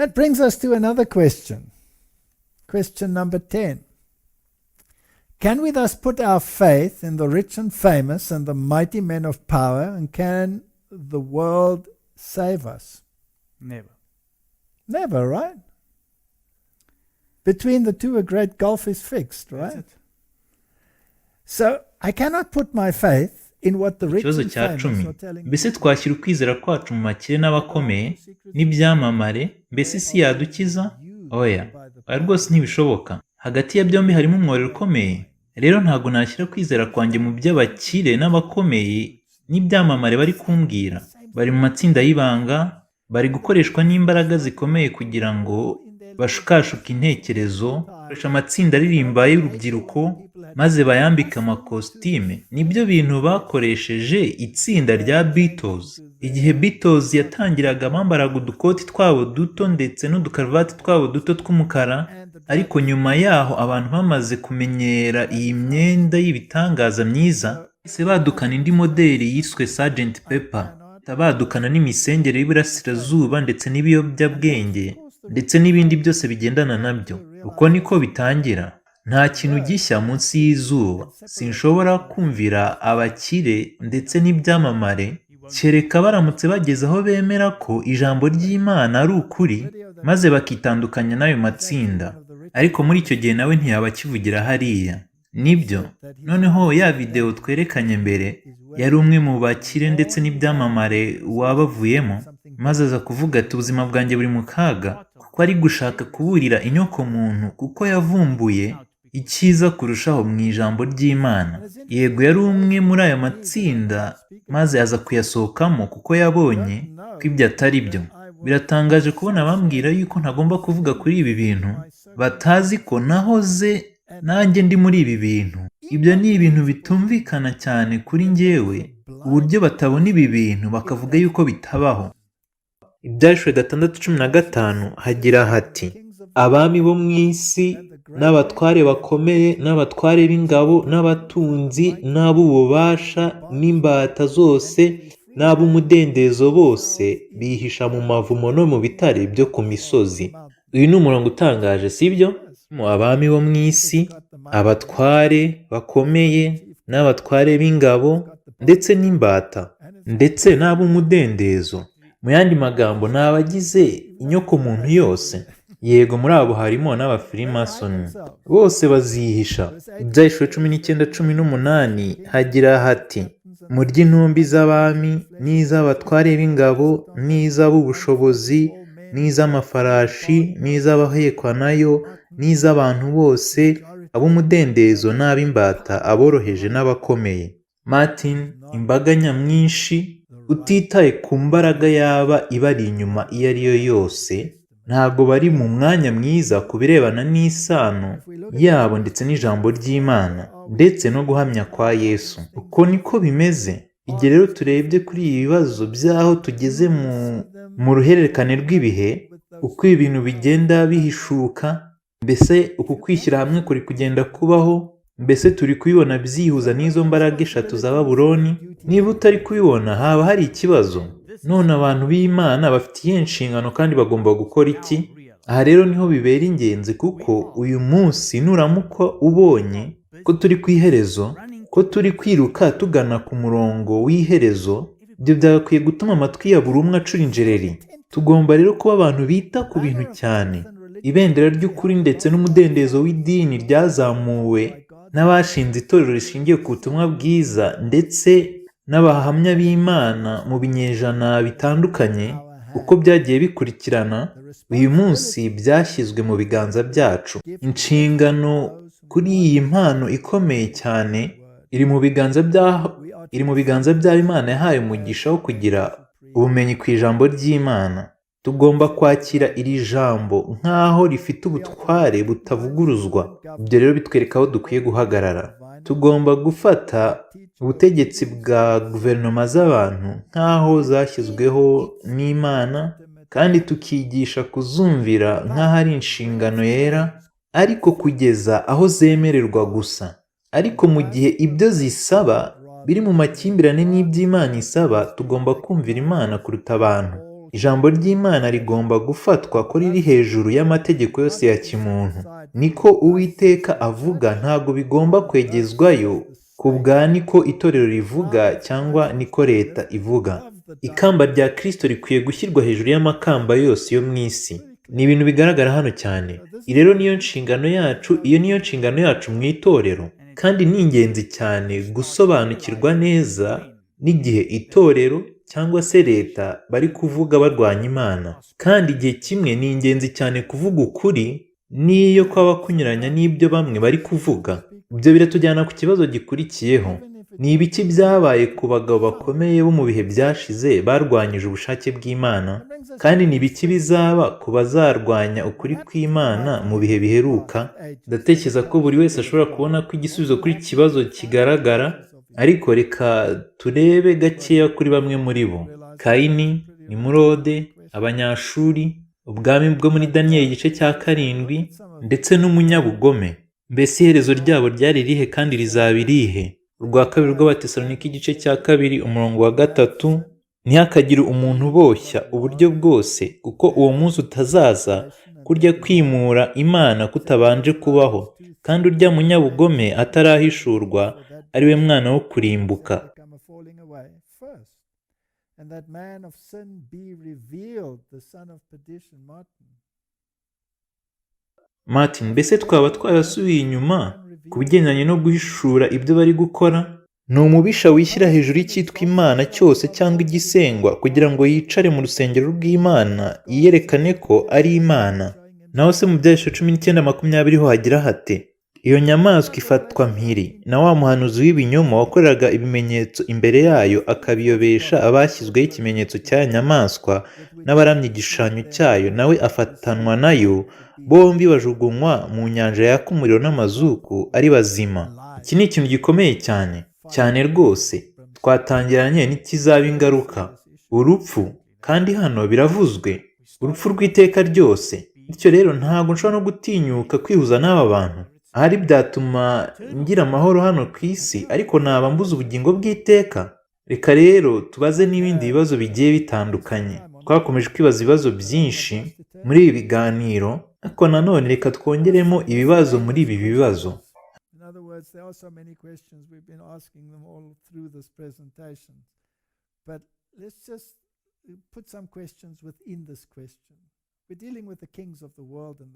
that brings us to another question. Question number 10. Can we thus put our faith in the rich and famous and the mighty men of power, and can the world save us? Never. Never, right? Between the two, a great gulf is fixed, right? That's it. So I cannot put my faith in what the rich ikibazo and cya famous cumi are telling me. mbese twashyira ukwizera kwacu mu bakire n'abakomeye n'ibyamamare mbese isi yadukiza oya rwose ntibishoboka hagati ya byombi harimo umworero ukomeye rero ntabwo nashyira kwizera kwanjye mu by'abakire n'abakomeye n'ibyamamare bari kumbwira bari mu matsinda y'ibanga bari gukoreshwa n'imbaraga zikomeye kugira ngo bashukashuke intekerezo bakoresha amatsinda aririmba y'urubyiruko maze bayambika amakositime nibyo bintu bakoresheje itsinda rya Beatles igihe Beatles yatangiraga bambaraga udukoti twabo duto ndetse n'udukaruvati twabo duto tw'umukara ariko nyuma yaho abantu bamaze kumenyera iyi myenda y'ibitangaza myiza se badukana indi modeli yiswe Sgt Pepper badukana n'imisengere y'Iburasirazuba ndetse n'ibiyobyabwenge ndetse n'ibindi byose bigendana nabyo uko niko bitangira nta kintu gishya munsi y'izuba sinshobora kumvira abakire ndetse n'ibyamamare kereka baramutse bageze aho bemera ko ijambo ry'Imana ari ukuri maze bakitandukanya n'ayo matsinda ariko muri icyo gihe nawe ntiyaba akivugira hariya nibyo noneho ya video twerekanye mbere yari umwe mu bakire ndetse n'ibyamamare wabavuyemo maze aza kuvuga ati ubuzima bwanjye buri mu kaga kuko ari gushaka kuburira inyokomuntu kuko yavumbuye icyiza kurushaho mu ijambo ry'Imana yego yari umwe muri aya matsinda maze aza kuyasohokamo kuko yabonye ko ibyo atari byo biratangaje kubona abambwira yuko ntagomba kuvuga kuri ibi bintu batazi ko nahoze nanjye ndi muri ibi bintu ibyo ni ibintu bitumvikana cyane kuri njyewe uburyo batabona ibi bintu bakavuga yuko bitabaho Ibyahishwe 6:15 hagira hati abami bo mu isi n'abatware bakomeye n'abatware b'ingabo n'abatunzi n'ab'ububasha n'imbata zose n'ab'umudendezo bose bihisha mu mavumo no mu bitare byo ku misozi uyu ni umurongo utangaje sibyo mu abami bo mu isi abatware bakomeye n'abatware b'ingabo ndetse n'imbata ndetse n'ab'umudendezo mu yandi magambo ni abagize inyokomuntu yose yego muri abo harimo n'abafirimasoni bose bazihisha Ibyahishwe 19:18 hagira hati murya intumbi z'abami n'iz'abatware b'ingabo n'iz'ab'ubushobozi n'iz'amafarashi n'iz'abahekwa nayo n'iz'abantu bose ab'umudendezo n'ab'imbata aboroheje n'abakomeye Martin imbaga nyamwinshi utitaye ku mbaraga yaba ibari inyuma iyo ari yo yose ntabwo bari mu mwanya mwiza ku birebana n'isano yabo ndetse n'ijambo ry'Imana ndetse no guhamya kwa Yesu uko niko bimeze igihe rero turebye kuri ibi bibazo by'aho tugeze mu ruhererekane rw'ibihe uko ibintu bigenda bihishuka mbese uku kwishyira hamwe kuri kugenda kubaho mbese turi kubibona byihuza n'izo mbaraga eshatu za Babuloni niba utari kubibona haba hari ikibazo none abantu b'Imana bafitiye inshingano kandi bagomba gukora iki aha rero niho bibera ingenzi kuko uyu munsi nuramuka ubonye ko turi ku iherezo ko turi kwiruka tugana ku murongo w'iherezo ibyo byagakwiye gutuma amatwi ya buri umwe acura injereri tugomba rero kuba abantu bita ku bintu cyane ibendera ry'ukuri ndetse n'umudendezo w'idini ryazamuwe n'abashinze itorero rishingiye ku butumwa bwiza ndetse n'abahamya b'Imana mu binyejana bitandukanye uko byagiye bikurikirana uyu munsi byashyizwe mu biganza byacu inshingano kuri iyi mpano ikomeye cyane iri mu biganza by'Imana yahaye umugisha wo kugira ubumenyi ku ijambo ry'Imana tugomba kwakira iri jambo nk'aho rifite ubutware butavuguruzwa ibyo rero bitwereka aho dukwiye guhagarara tugomba gufata ubutegetsi bwa guverinoma z'abantu nk'aho zashyizweho n'Imana kandi tukigisha kuzumvira nk'aho ari inshingano yera ariko kugeza aho zemererwa gusa ariko mu gihe ibyo zisaba biri mu makimbirane n'iby'Imana isaba tugomba kumvira Imana kuruta abantu ijambo ry'Imana rigomba gufatwa ko riri hejuru y'amategeko yose ya kimuntu. Niko Uwiteka avuga, ntabwo bigomba kwegezwayo ku bwa niko itorero rivuga cyangwa niko leta ivuga. Ikamba rya Kristo rikwiye gushyirwa hejuru y'amakamba yose yo mu isi. Ni ibintu bigaragara hano cyane. Iyi rero niyo nshingano yacu, iyo niyo nshingano yacu mu itorero. Kandi ni ingenzi cyane gusobanukirwa neza n'igihe itorero cyangwa se leta bari kuvuga barwanya Imana. Kandi igihe kimwe ni ingenzi cyane kuvuga ukuri n'iyo kwaba kunyuranya n'ibyo bamwe bari kuvuga. Ibyo biratujyana ku kibazo gikurikiyeho. Ni ibiki byabaye ku bagabo bakomeye bo mu bihe byashize barwanyije ubushake bw'Imana? Kandi ni ibiki bizaba ku bazarwanya ukuri kw'Imana mu bihe biheruka? Ndatekereza ko buri wese ashobora kubona ko igisubizo kuri iki kibazo kigaragara, ariko reka turebe gakeya kuri bamwe muri bo. Kayini, Nimurode, Abanyashuri, ubwami bwo muri Daniyeli igice cya 7, ndetse n'umunyabugome. Mbese iherezo ryabo ryari rihe kandi rizaba irihe? Urwa kabiri rw'Abatesalonike igice cya 2 umurongo wa 3, ntihakagire umuntu uboshya uburyo bwose, kuko uwo munsi utazaza kurya kwimura Imana kutabanje kubaho, kandi urya munyabugome atarahishurwa ari we mwana wo kurimbuka. Martin, mbese twaba twarasubiye inyuma ku bigendanye no guhishura ibyo bari gukora? Ni umubisha wishyira hejuru y'icyitwa Imana cyose cyangwa igisengwa kugira ngo yicare mu rusengero rw'Imana yiyerekane ko ari Imana. Naho se mu Byahishuwe 19:20 ho hagira hate, iyo nyamaswa ifatwa mpiri na wa muhanuzi w'ibinyoma wakoreraga ibimenyetso imbere yayo akabiyobesha abashyizweho ikimenyetso cya nyamaswa n'abaramya igishushanyo cyayo, nawe afatanwa nayo, bombi bajugunywa mu nyanja yaka umuriro n'amazuku ari bazima. Iki ni ikintu gikomeye cyane cyane rwose. Twatangiranye n'ikizaba ingaruka, urupfu, kandi hano biravuzwe, urupfu rw'iteka ryose. Bityo rero ntabwo nshobora no gutinyuka kwihuza n'aba bantu. Ahari byatuma ngira amahoro hano ku isi, ariko naba mbuze ubugingo bw'iteka. Reka rero tubaze n'ibindi bibazo bigiye bitandukanye. Twakomeje kwibaza ibibazo byinshi muri ibi biganiro, ariko nanone reka twongeremo ibibazo muri ibi bibazo. There are so many questions, we've been asking them all through this presentation. But let's just put some questions within this question. We're dealing with the kings of the world and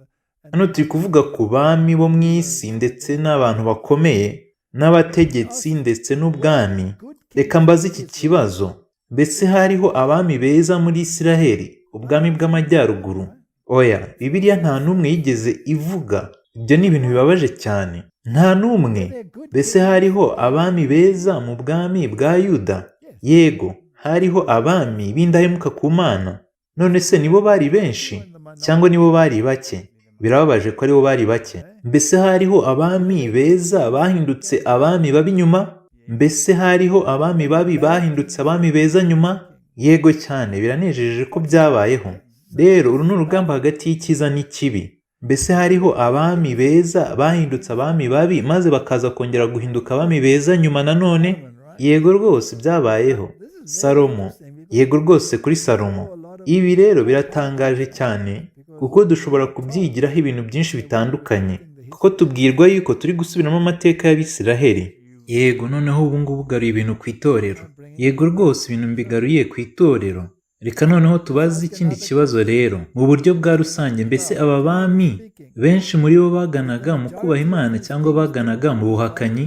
hano turi kuvuga ku bami bo mu isi ndetse n'abantu bakomeye n'abategetsi ndetse n'ubwami. Reka mbaze iki kibazo: mbese hariho abami beza muri Isiraheli, ubwami bw'amajyaruguru? Oya, Bibiliya nta n'umwe yigeze ivuga. Ibyo ni ibintu bibabaje cyane. Nta n'umwe. Mbese hariho abami beza mu bwami bwa Yuda? Yego, hariho abami b'indahemuka ku Mana. None se nibo bari benshi cyangwa nibo bari bake? Birababaje ko aribo bari bake. Mbese hariho abami beza bahindutse abami babi nyuma? Mbese hariho abami babi bahindutse abami beza nyuma? Yego cyane, biranejeje ko byabayeho. Rero uru ni urugamba hagati y'icyiza n'ikibi. Mbese hariho abami beza bahindutse abami babi maze bakaza kongera guhinduka abami beza nyuma nanone? Yego rwose byabayeho. Salomo, yego rwose kuri Salomo. Ibi rero biratangaje cyane kuko dushobora kubyigiraho ibintu byinshi bitandukanye, kuko tubwirwa yuko turi gusubiramo amateka y'Abisiraheli. Yego, noneho ubu ngubu ugaruye ibintu ku itorero. Yego rwose ibintu mbigaruye ku itorero. Reka noneho tubaze ikindi kibazo rero, mu buryo bwa rusange. Mbese aba bami benshi muri bo baganaga mu kubaha Imana cyangwa baganaga mu buhakanyi?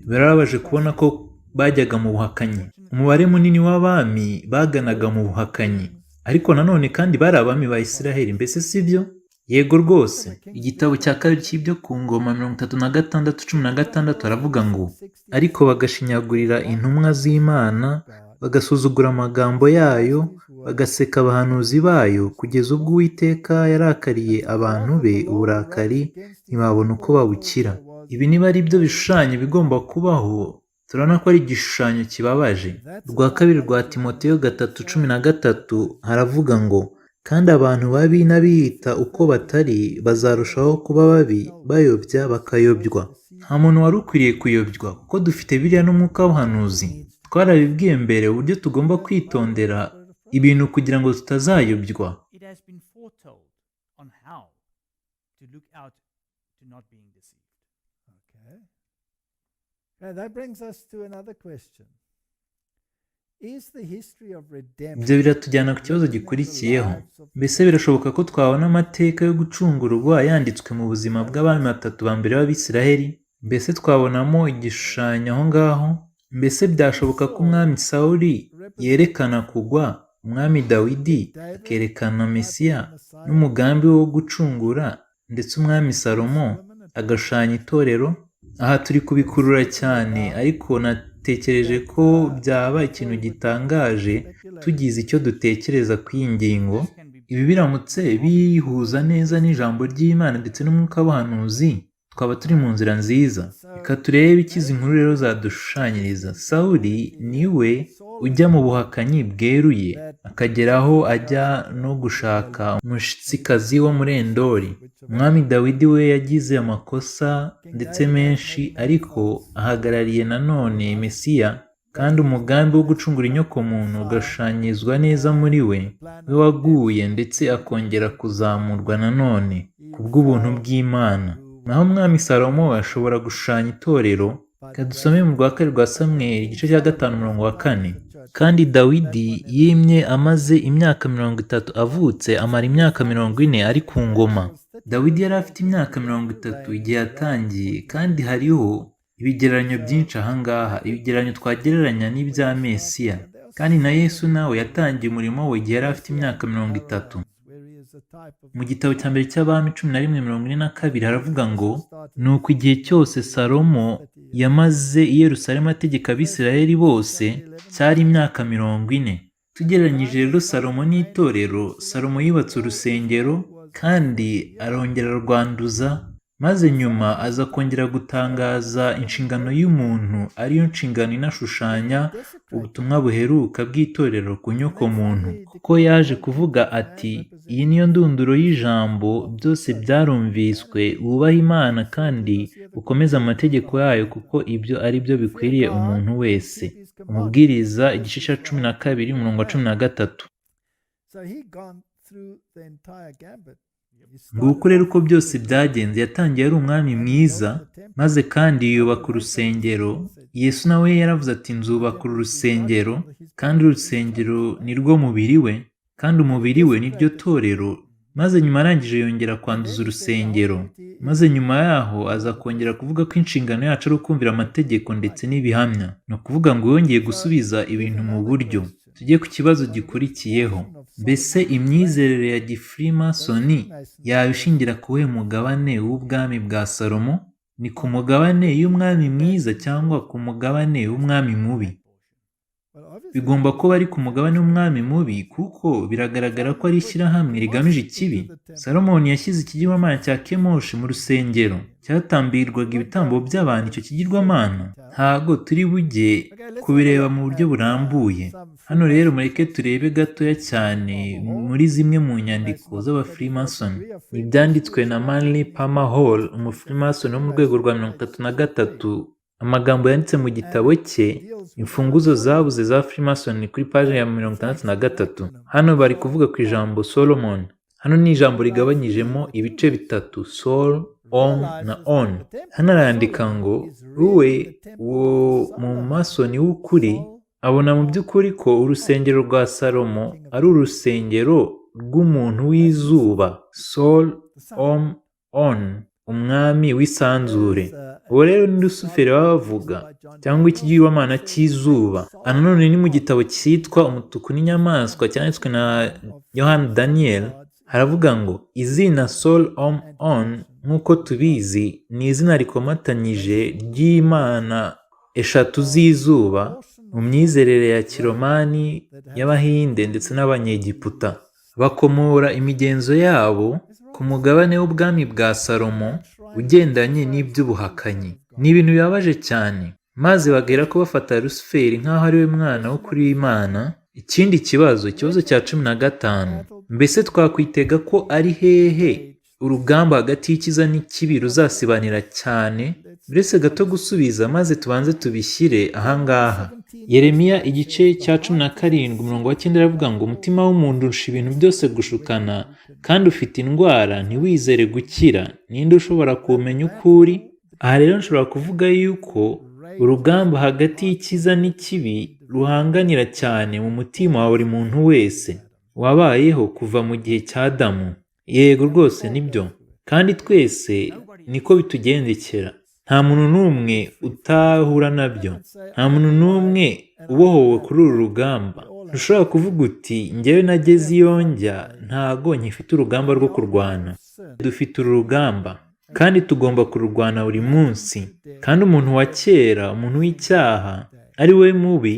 Birababaje kubona ko bajyaga mu buhakanyi. Umubare munini w'abami baganaga mu buhakanyi, ariko nanone kandi bari abami ba Isiraheli. Mbese si byo? Yego rwose. Igitabo cya kabiri cy'ibyo ku ngoma 36:16 aravuga ngo, ariko bagashinyagurira intumwa z'Imana, bagasuzugura amagambo yayo, bagaseka abahanuzi bayo, kugeza ubwo Uwiteka yarakariye abantu be uburakari ntibabona uko babukira. Ibi niba ari byo bishushanyo bigomba kubaho, turabona ko ari igishushanyo kibabaje. Rwa kabiri rwa Timoteyo 3:13 haravuga ngo, kandi abantu babi n'abiyita uko batari bazarushaho kuba babi, bayobya bakayobywa. Nta muntu wari ukwiriye kuyobywa, kuko dufite Bibiliya n'umwuka w'ubuhanuzi. Twarabibwiye mbere uburyo tugomba kwitondera ibintu kugira ngo tutazayobywa. It has been foretold on how to look out to not being deceived. Okay. Okay, that brings us to another question. Is the history of redemption? Ibyo biratujyana ku kibazo gikurikiyeho. Mbese birashoboka ko twabona amateka yo gucungurwa yanditswe mu buzima bw'abami batatu ba mbere b'Abisiraheli? Mbese twabonamo igishushanyo aho ngaho? Mbese byashoboka ko umwami Sawuli yerekana kugwa, umwami Dawidi akerekana Mesiya n'umugambi wo gucungura, ndetse umwami Salomo agashushanya itorero? Aha turi kubikurura cyane, ariko natekereje ko byaba ikintu gitangaje tugize icyo dutekereza ku iyi ngingo. Ibi biramutse bihuza neza n'ijambo ry'Imana ndetse n'umwuka w'abahanuzi, twaba turi mu nzira nziza. Reka turebe ikizi inkuru rero zadushushanyiriza. Sawuli niwe ujya mu buhakanyi bweruye, akagera aho ajya no gushaka umushitsikazi wo muri Endori. Umwami Dawidi we yagize amakosa ndetse menshi, ariko ahagarariye nanone Mesiya, kandi umugambi wo gucungura inyokomuntu ugashushanyizwa neza muri we waguye ndetse akongera kuzamurwa nanone ku bw'ubuntu bw'Imana. Naho umwami Salomo ashobora gushushanya itorero. Reka dusome mu rwa kabiri rwa Samweli igice cya 5:4. Kandi Dawidi yimye amaze imyaka 30 avutse, amara imyaka 40 ari ku ngoma. Dawidi yari afite imyaka 30 igihe yatangiye, kandi hariho ibigereranyo byinshi ahangaha, ibigereranyo twagereranya n'ibya Mesiya. Kandi na Yesu nawe yatangiye umurimo we igihe yari afite imyaka 30. Mu gitabo cya mbere cy'Abami 11:42 haravuga ngo, nuko igihe cyose Salomo yamaze i Yerusalemu ategeka Abisirayeli bose cyari imyaka 40. Tugereranyije rero Salomo n'itorero, Salomo yubatse urusengero kandi arongera arwanduza, maze nyuma aza kongera gutangaza inshingano y'umuntu, ariyo nshingano inashushanya ubutumwa buheruka bw'itorero ku nyokomuntu, kuko yaje kuvuga ati, iyi niyo ndunduro y'ijambo, byose byarumviswe, wubahe Imana kandi ukomeze amategeko yayo, kuko ibyo ari byo bikwiriye umuntu wese. Umubwiriza igice cya 12:13. Nguko rero uko byose byagenze. Yatangiye ari umwami mwiza, maze kandi yubaka urusengero. Yesu nawe yaravuze ati, nzubaka uru rusengero, kandi urusengero ni rwo mubiri we, kandi umubiri we ni ryo torero. Maze nyuma arangije yongera kwanduza urusengero. Maze nyuma yaho aza kongera kuvuga ko inshingano yacu ari ukumvira amategeko ndetse n'ibihamya. Ni ukuvuga ngo yongeye gusubiza ibintu mu buryo. Tujye ku kibazo gikurikiyeho. Mbese imyizerere ya gifrimasoni yaba ishingira ku wuhe mugabane w'ubwami bwa Salomo? Ni ku mugabane y'umwami mwiza cyangwa ku mugabane w'umwami mubi? Bigomba kuba ari ku mugabane w'umwami mubi, kuko biragaragara ko ari ishyirahamwe rigamije ikibi. Salomoni yashyize ikigirwamana cya Kemoshi mu rusengero, cyatambirwaga ibitambo by'abantu. Icyo kigirwamana ntago turi bujye kubireba mu buryo burambuye hano. Rero mureke turebe gatoya cyane muri zimwe mu nyandiko z'abafrimason. Ibyanditswe na Manly Palmer Hall, umufrimason wo mu rwego rwa 33. Amagambo yanditse mu gitabo cye imfunguzo zabuze za Freemason kuri paje ya 63. Hano bari kuvuga ku ijambo Solomon. Hano ni ijambo rigabanyijemo ibice bitatu, Sol, Om na On. Hano arandika ngo, uwe wo mu masoni w'ukuri abona mu by'ukuri ko urusengero rwa Salomo ari urusengero rw'umuntu w'izuba, Sol, Om, On, umwami w'isanzure. Uwo rero ni Lusuferi bavuga, cyangwa ikigirwamana cy'izuba. Nanone ni mu gitabo cyitwa Umutuku n'Inyamaswa cyanditswe na Yohani Daniel, haravuga ngo izina Sol, Om, On nk'uko tubizi ni izina rikomatanyije ry'Imana eshatu z'izuba mu myizerere ya Kiromani, y'Abahinde ndetse n'Abanyegiputa. Bakomora imigenzo yabo ku mugabane w'ubwami bwa Salomo ugendanye n'iby'ubuhakanyi. Ni ibintu bibabaje cyane. Maze bagera ko bafata Lusuferi nk'aho ari we mwana wo kuri Imana. Ikindi kibazo, ikibazo cya 15, mbese twakwitega ko ari hehe urugamba hagati y'icyiza n'ikibi ruzasibanira cyane. Uretse gato gusubiza maze tubanze tubishyire ahangaha. Yeremiya igice cya 17:9 aravuga ngo umutima w'umuntu urusha ibintu byose gushukana, kandi ufite indwara ntiwizere gukira, ninde ushobora kumenya ukuri? Aha rero nshobora kuvuga yuko urugamba hagati y'icyiza n'ikibi ruhanganira cyane mu mutima wa buri muntu wese wabayeho kuva mu gihe cya Adamu. Yego rwose nibyo, kandi twese niko bitugendekera. Nta muntu n'umwe utahura nabyo, nta muntu n'umwe ubohowe kuri uru rugamba. Ntushobora kuvuga uti njyewe nageze iyo njya ntago nkifite urugamba rwo kurwana. Dufite uru rugamba kandi tugomba kururwana buri munsi, kandi umuntu wa kera, umuntu w'icyaha ari we mubi,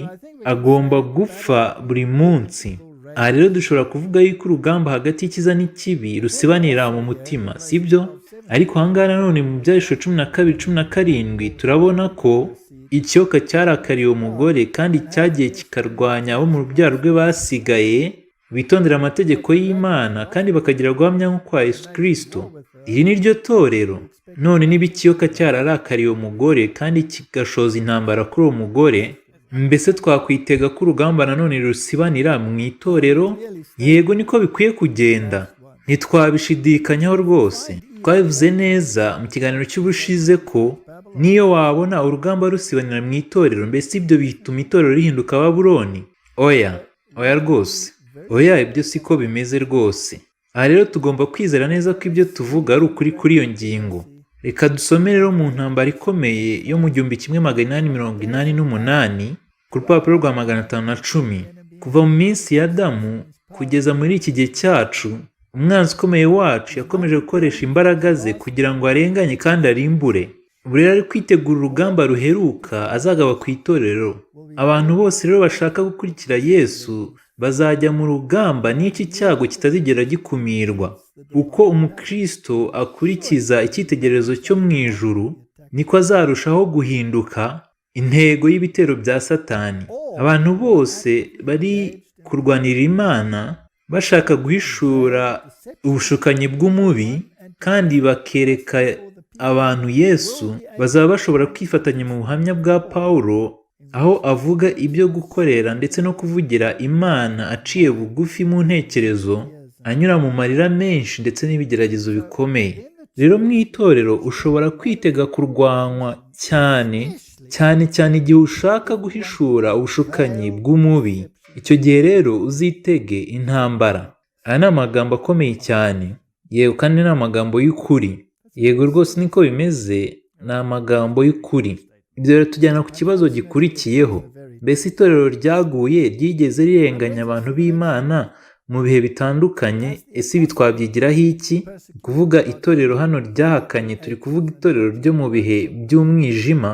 agomba gupfa buri munsi. Aha rero dushobora kuvuga yuko urugamba hagati y'icyiza n'ikibi rusibanira mu mutima, sibyo? Ariko ahangaha nanone mu Byahishuwe 12:17 turabona ko ikiyoka cyarakariye umugore kandi cyagiye kikarwanya abo mu rubyaro rwe basigaye bitondera amategeko y'Imana kandi bakagira guhamya nko kwa Yesu Kristo. Iri ni ryo torero. None niba ikiyoka cyararakariye umugore kandi kigashoza intambara kuri uwo mugore, mbese twakwitega ko urugamba nanone rusibanira mu itorero? Yego, niko bikwiye kugenda, ntitwabishidikanyaho rwose. Twabivuze neza mu kiganiro cy'ubushize ko niyo wabona urugamba rusibanira mu itorero, mbese ibyo bituma itorero rihinduka Babuloni? Oya rwose, oya, ibyo siko bimeze rwose. Aha rero tugomba kwizera neza ko ibyo tuvuga ari ukuri kuri iyo ngingo. Reka dusome rero mu ntambara ikomeye yo mu 1888 ku rupapuro rwa 510. Kuva mu minsi ya Adamu kugeza muri iki gihe cyacu, umwanzi ukomeye wacu yakomeje gukoresha imbaraga ze kugira ngo arenganye kandi arimbure. Ubu rero ari kwitegura urugamba ruheruka azagaba ku itorero. Abantu bose rero bashaka gukurikira Yesu bazajya mu rugamba n'iki cyago kitazigera gikumirwa. Uko umukristo akurikiza icyitegererezo cyo mu ijuru, niko azarushaho guhinduka intego y'ibitero bya Satani. Abantu bose bari kurwanira Imana bashaka guhishura ubushukanyi bw'umubi kandi bakereka abantu Yesu, bazaba bashobora kwifatanya mu buhamya bwa Pawulo aho avuga ibyo gukorera ndetse no kuvugira Imana aciye bugufi mu ntekerezo, anyura mu marira menshi ndetse n'ibigeragezo bikomeye. Rero mu itorero ushobora kwitega kurwanywa cyane igihe ushaka guhishura ubushukanyi bw'umubi. Icyo gihe rero uzitege intambara. Aya ni amagambo akomeye cyane, yego, kandi ni amagambo y'ukuri. Yego rwose niko bimeze, ni amagambo y'ukuri. Ibyo rero tujyana ku kibazo gikurikiyeho. Mbese itorero ryaguye ryigeze rirenganya abantu b'Imana mu bihe bitandukanye? Ese ibi twabyigiraho iki? Kuvuga itorero hano ryahakanye, turi kuvuga itorero ryo mu bihe by'umwijima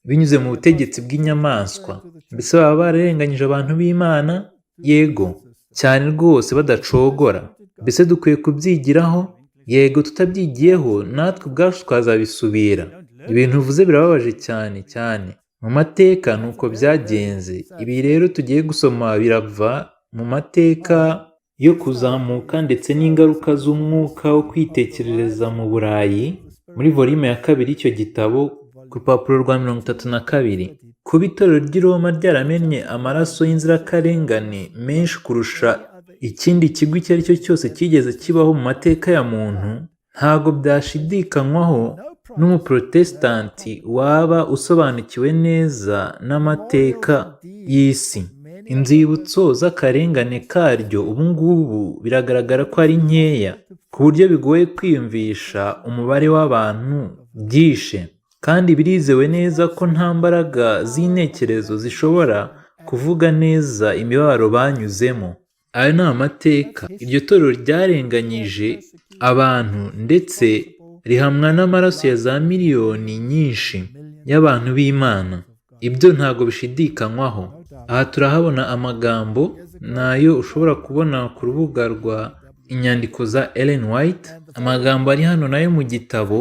binyuze mu butegetsi bw'inyamaswa. Mbese baba bararenganyije abantu b'Imana? Yego, cyane rwose badacogora. Mbese dukwiye kubyigiraho? Yego, tutabyigiyeho natwe ubwacu twazabisubira. Ibintu uvuze birababaje cyane. Mu mateka nuko byagenze. Ibi rero tugiye gusoma birava mu mateka yo kuzamuka ndetse n'ingaruka z'umwuka wo kwitekerereza mu Burayi, muri volume ya 2 y'icyo gitabo ku rupapuro rwa 32. Kuba itorero ry'i Roma ryaramennye amaraso y'inzirakarengane menshi kurusha ikindi kigo icyo ari cyo cyose cyigeze kibaho mu mateka ya muntu, ntago byashidikanywaho n'umuprotestanti waba usobanukiwe neza n'amateka y'isi. Inzibutso z'akarengane karyo ubu ngubu biragaragara ko ari nkeya, ku buryo bigoye kwiyumvisha umubare w'abantu byishe, kandi birizewe neza ko nta mbaraga z'intekerezo zishobora kuvuga neza imibabaro banyuzemo. Ayo ni amateka. Iryo torero ryarenganyije abantu ndetse rihamwa n'amaraso ya za miliyoni nyinshi y'abantu b'Imana. Ibyo ntago bishidikanywaho. Aha turahabona amagambo nayo ushobora kubona ku rubuga rwa inyandiko za Ellen White. Amagambo ari hano nayo mu gitabo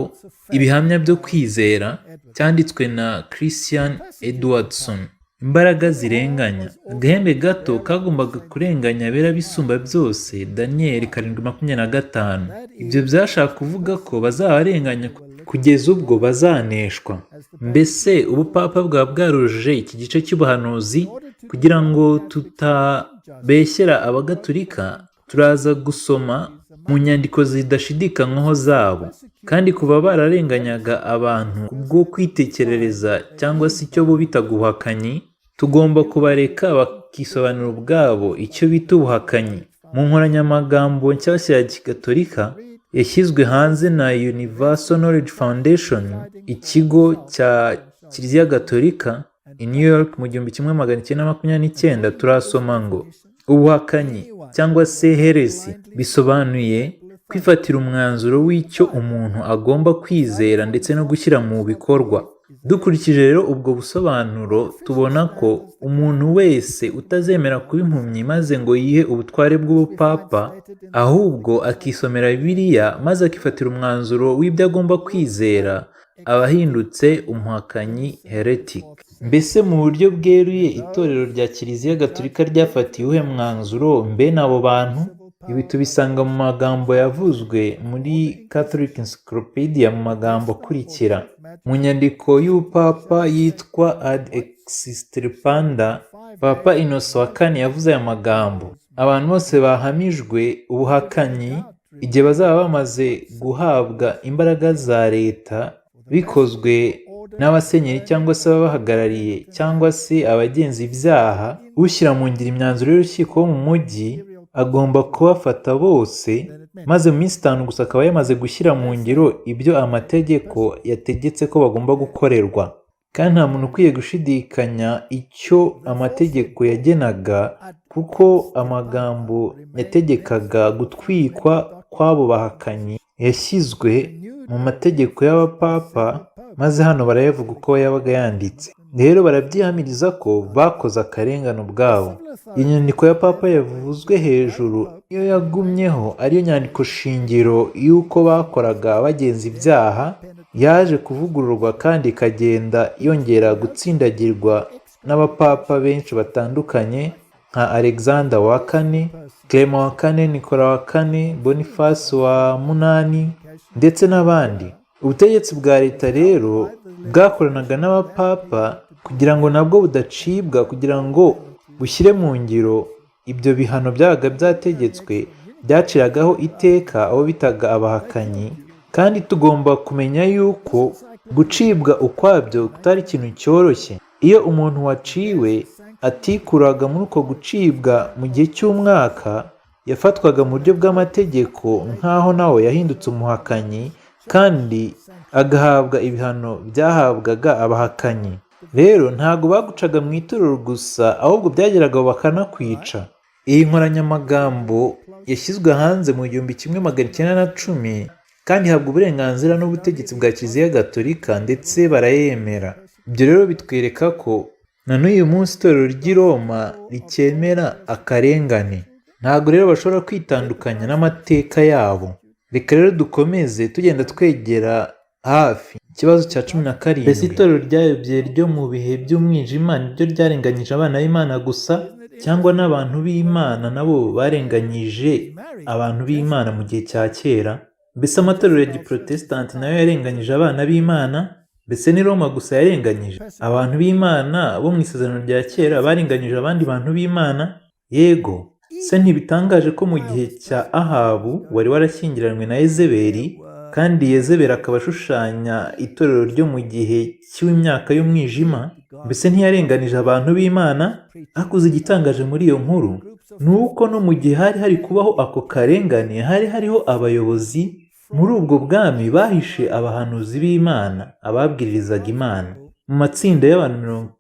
Ibihamya byo kwizera cyanditswe na Christian Edwardson. imbaraga zirenganya. Agahembe gato kagombaga kurenganya abera bisumba byose. Daniyeli 7:25. Ibyo byashaka kuvuga ko bazabarenganya kugeza ubwo bazaneshwa. Mbese ubupapa bwaba bwarujuje iki gice cy'ubuhanuzi. Kugira ngo tutabeshyera abagatulika, turaza gusoma mu nyandiko zidashidikanywaho zabo. Kandi kuva bararenganyaga abantu kubwo kwitekerereza cyangwa se icyo bo bitaga ubuhakanyi, tugomba kubareka bakisobanura ubwabo icyo bita ubuhakanyi. Mu nkoranyamagambo nshyashya ya kigatolika yashyizwe hanze na Universal Knowledge Foundation, ikigo cya Kiliziya Gatolika i New York mu 1929, turasoma ngo ubuhakanyi cyangwa se heresi bisobanuye kwifatira umwanzuro w'icyo umuntu agomba kwizera ndetse no gushyira mu bikorwa. Dukurikije rero ubwo busobanuro, tubona ko umuntu wese utazemera kuba impumyi maze ngo yihe ubutware bw'ubupapa, ahubwo akisomera Bibiliya maze akifatira umwanzuro w'ibyo agomba kwizera, aba ahindutse umuhakanyi heretic. Mbese mu buryo bweruye itorero rya Kiliziya Gatolika ryafatiye uwuhe mwanzuro mbene abo bantu? Ibi tubisanga mu magambo yavuzwe muri Catholic Encyclopedia mu magambo akurikira. Mu nyandiko y'ubupapa yitwa Ad Extirpanda, Papa Innocent wa kane yavuze aya magambo: abantu bose bahamijwe ubuhakanyi igihe bazaba bamaze guhabwa imbaraga za leta, bikozwe n'abasenyeri cyangwa se ababahagarariye cyangwa se abagenza ibyaha, ushyira mu ngiro imyanzuro y'urukiko wo mu mujyi agomba kubafata bose, maze mu minsi 5 gusa akaba yamaze gushyira mu ngiro ibyo amategeko yategetse ko bagomba gukorerwa. Kandi nta muntu ukwiye gushidikanya icyo amategeko yagenaga, kuko amagambo yategekaga gutwikwa kw'abo bahakanyi yashyizwe mu mategeko y'abapapa, maze hano barayavuga uko yabaga yanditse. Rero barabyihamiriza ko bakoze akarengane ubwabo. Iyi nyandiko ya papa yavuzwe hejuru iyo yagumyeho ariyo nyandiko shingiro y'uko bakoraga bagenza ibyaha, yaje kuvugururwa kandi ikagenda yongera gutsindagirwa n'abapapa benshi batandukanye nka Alexander wa kane, Clement wa kane, Nicolas wa kane, Boniface wa munani ndetse n'abandi. Ubutegetsi bwa leta rero bwakoranaga n'abapapa kugira ngo nabwo budacibwa, kugira ngo bushyire mu ngiro ibyo bihano byabaga byategetswe, byaciragaho iteka abo bitaga abahakanyi. Kandi tugomba kumenya yuko gucibwa ukwabyo kutari ikintu cyoroshye. Iyo umuntu waciwe atikuraga muri uko gucibwa mu gihe cy'umwaka, yafatwaga mu buryo bw'amategeko nk'aho nawe yahindutse umuhakanyi, kandi agahabwa ibihano byahabwaga abahakanyi. Rero ntabwo bagucaga mu itorero gusa, ahubwo byageraga bakanakwica. Iyi nkoranyamagambo yashyizwe hanze mu 1910 kandi ihabwa uburenganzira n'ubutegetsi bwa Kiliziya Gatolika ndetse barayemera. Ibyo rero bitwereka ko na n'uyu munsi itorero ry'i Roma ricyemera akarengane. Ntabwo rero bashobora kwitandukanya n'amateka yabo. Reka rero dukomeze tugenda twegera hafi ikibazo cya 17. Mbese itorero ryayobye ryo mu bihe by'umwijima niryo ryarenganyije abana b'Imana gusa, cyangwa n'abantu b'Imana nabo barenganyije abantu b'Imana mu gihe cya kera? Mbese amatorero ya giprotestanti nayo yarenganyije abana b'Imana? Mbese ni Roma gusa yarenganyije? Abantu b'Imana bo mu isezerano rya kera barenganyije abandi bantu b'Imana? Yego. Se ntibitangaje ko mu gihe cya Ahabu wari warashyingiranywe na Yezebeli, kandi Yezebeli akaba ashushanya itorero ryo mu gihe cy'imyaka y'umwijima? Mbese ntiyarenganije abantu b'Imana? Akuze igitangaje muri iyo nkuru ni uko no mu gihe hari kubaho ako karengane, hari hariho abayobozi muri ubwo bwami bahishe abahanuzi b'Imana, ababwirizaga Imana mu matsinda y'abantu